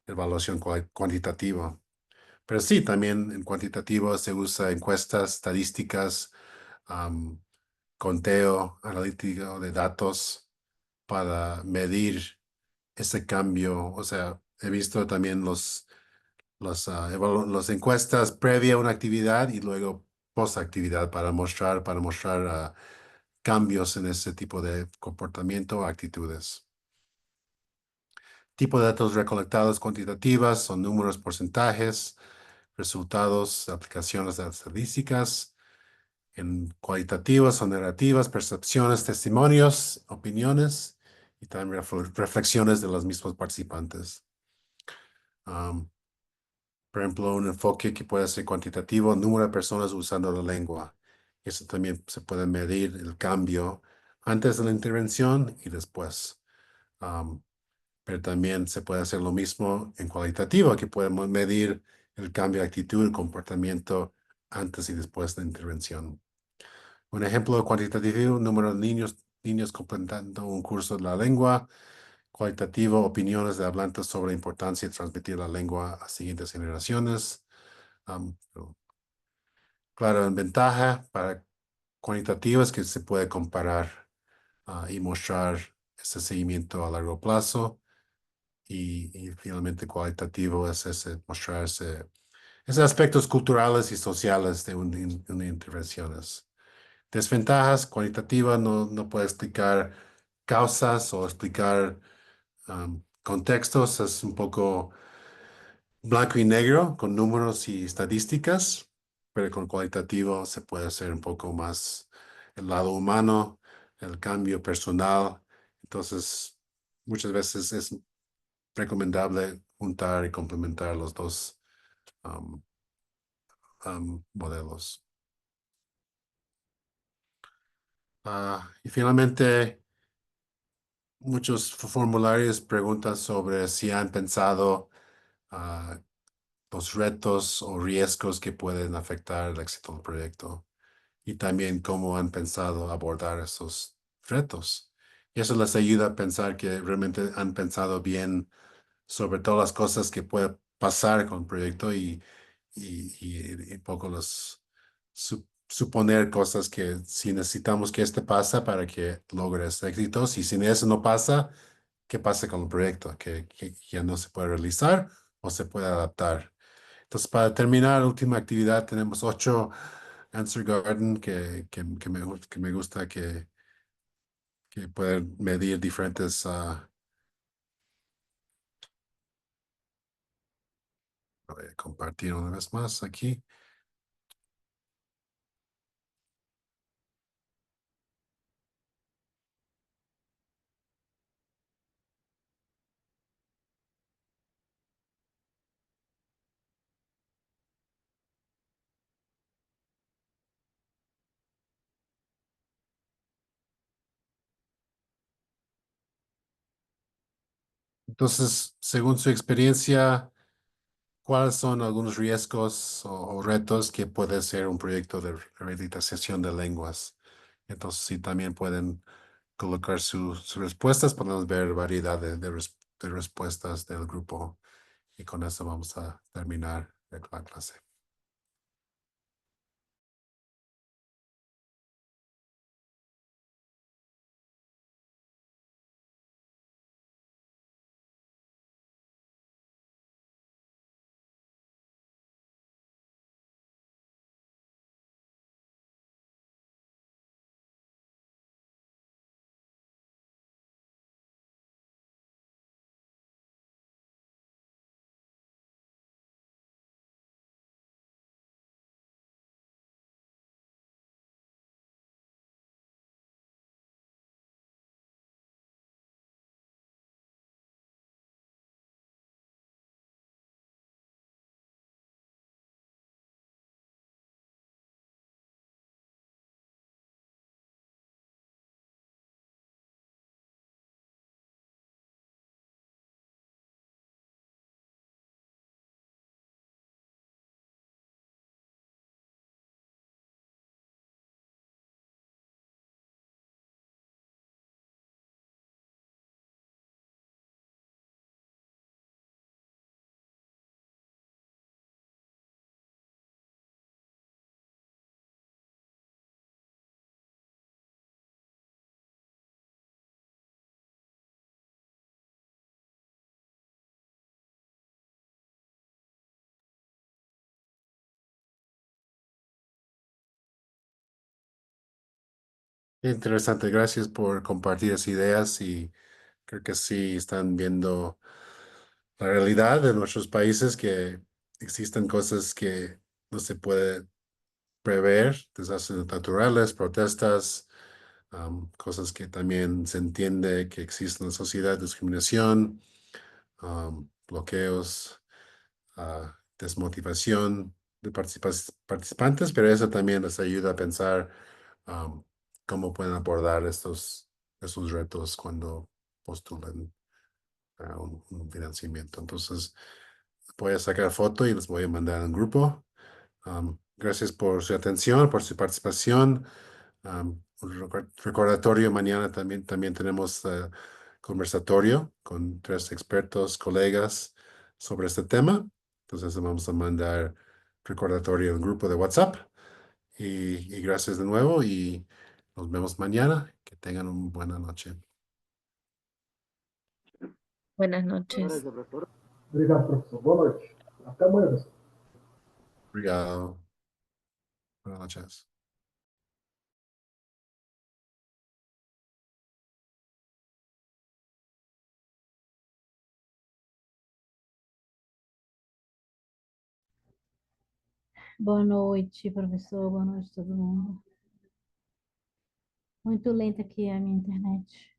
S1: la evaluación cuantitativa. Pero sí, también en cuantitativo se usa encuestas, estadísticas, am, conteo analítico de datos para medir ese cambio. O sea, he visto también los encuestas previa a una actividad y luego post actividad para mostrar cambios en ese tipo de comportamiento o actitudes. Tipo de datos recolectados cuantitativas son números, porcentajes, resultados, aplicaciones de las estadísticas. En cualitativas son narrativas, percepciones, testimonios, opiniones y también reflexiones de los mismos participantes. Por ejemplo, un enfoque que puede ser cuantitativo, número de personas usando la lengua. Eso también se puede medir el cambio antes de la intervención y después. Pero también se puede hacer lo mismo en cualitativo, que podemos medir el cambio de actitud y comportamiento antes y después de la intervención. Un ejemplo de cuantitativo, número de niños completando un curso de la lengua. Cualitativo, opiniones de hablantes sobre la importancia de transmitir la lengua a siguientes generaciones. Claro, en ventaja para cuantitativo es que se puede comparar y mostrar ese seguimiento a largo plazo. Y finalmente cualitativo es mostrar esos aspectos culturales y sociales de una intervenciones. Desventajas, cualitativa no puede explicar causas o explicar contextos, es un poco blanco y negro con números y estadísticas, pero con cualitativo se puede hacer un poco más el lado humano, el cambio personal. Entonces, muchas veces es recomendable juntar y complementar los dos modelos. Y finalmente, muchos formularios preguntan sobre si han pensado los retos o riesgos que pueden afectar el éxito del proyecto y también cómo han pensado abordar esos retos. Y eso les ayuda a pensar que realmente han pensado bien sobre todas las cosas que puede pasar con el proyecto y poco suponer cosas que si necesitamos que este pasa para que logres éxitos y si eso no pasa, ¿qué pasa con el proyecto? Que ya no se puede realizar o se puede adaptar. Entonces, para terminar, la última actividad, tenemos 8 Answer Garden que me gusta que pueden medir diferentes voy a compartir una vez más aquí. Entonces, según su experiencia, ¿cuáles son algunos riesgos o retos que puede ser un proyecto de rehabilitación de lenguas? Entonces, sí, también pueden colocar sus respuestas. Podemos ver variedad de respuestas del grupo. Y con eso vamos a terminar la clase. Interesante, gracias por compartir esas ideas y creo que sí están viendo la realidad de nuestros países, que existen cosas que no se puede prever, desastres naturales, protestas, cosas que también se entiende que existe en la sociedad, discriminación, bloqueos, desmotivación de participantes, pero eso también les ayuda a pensar cómo pueden abordar estos retos cuando postulan a un financiamiento. Entonces, voy a sacar foto y les voy a mandar en grupo. Gracias por su atención, por su participación. Un recordatorio, mañana también tenemos conversatorio con 3 expertos, colegas sobre este tema. Entonces vamos a mandar recordatorio en el grupo de WhatsApp. Y gracias de nuevo y nos vemos mañana. Que tengan una buena noche.
S4: Buenas noches.
S2: Obrigado, professor. Boa noite. Até amanhã, pessoal.
S1: Obrigado. Buenas noches.
S20: Boa noite, professor. Boa noite, todo mundo. Muito lenta aqui a minha internet.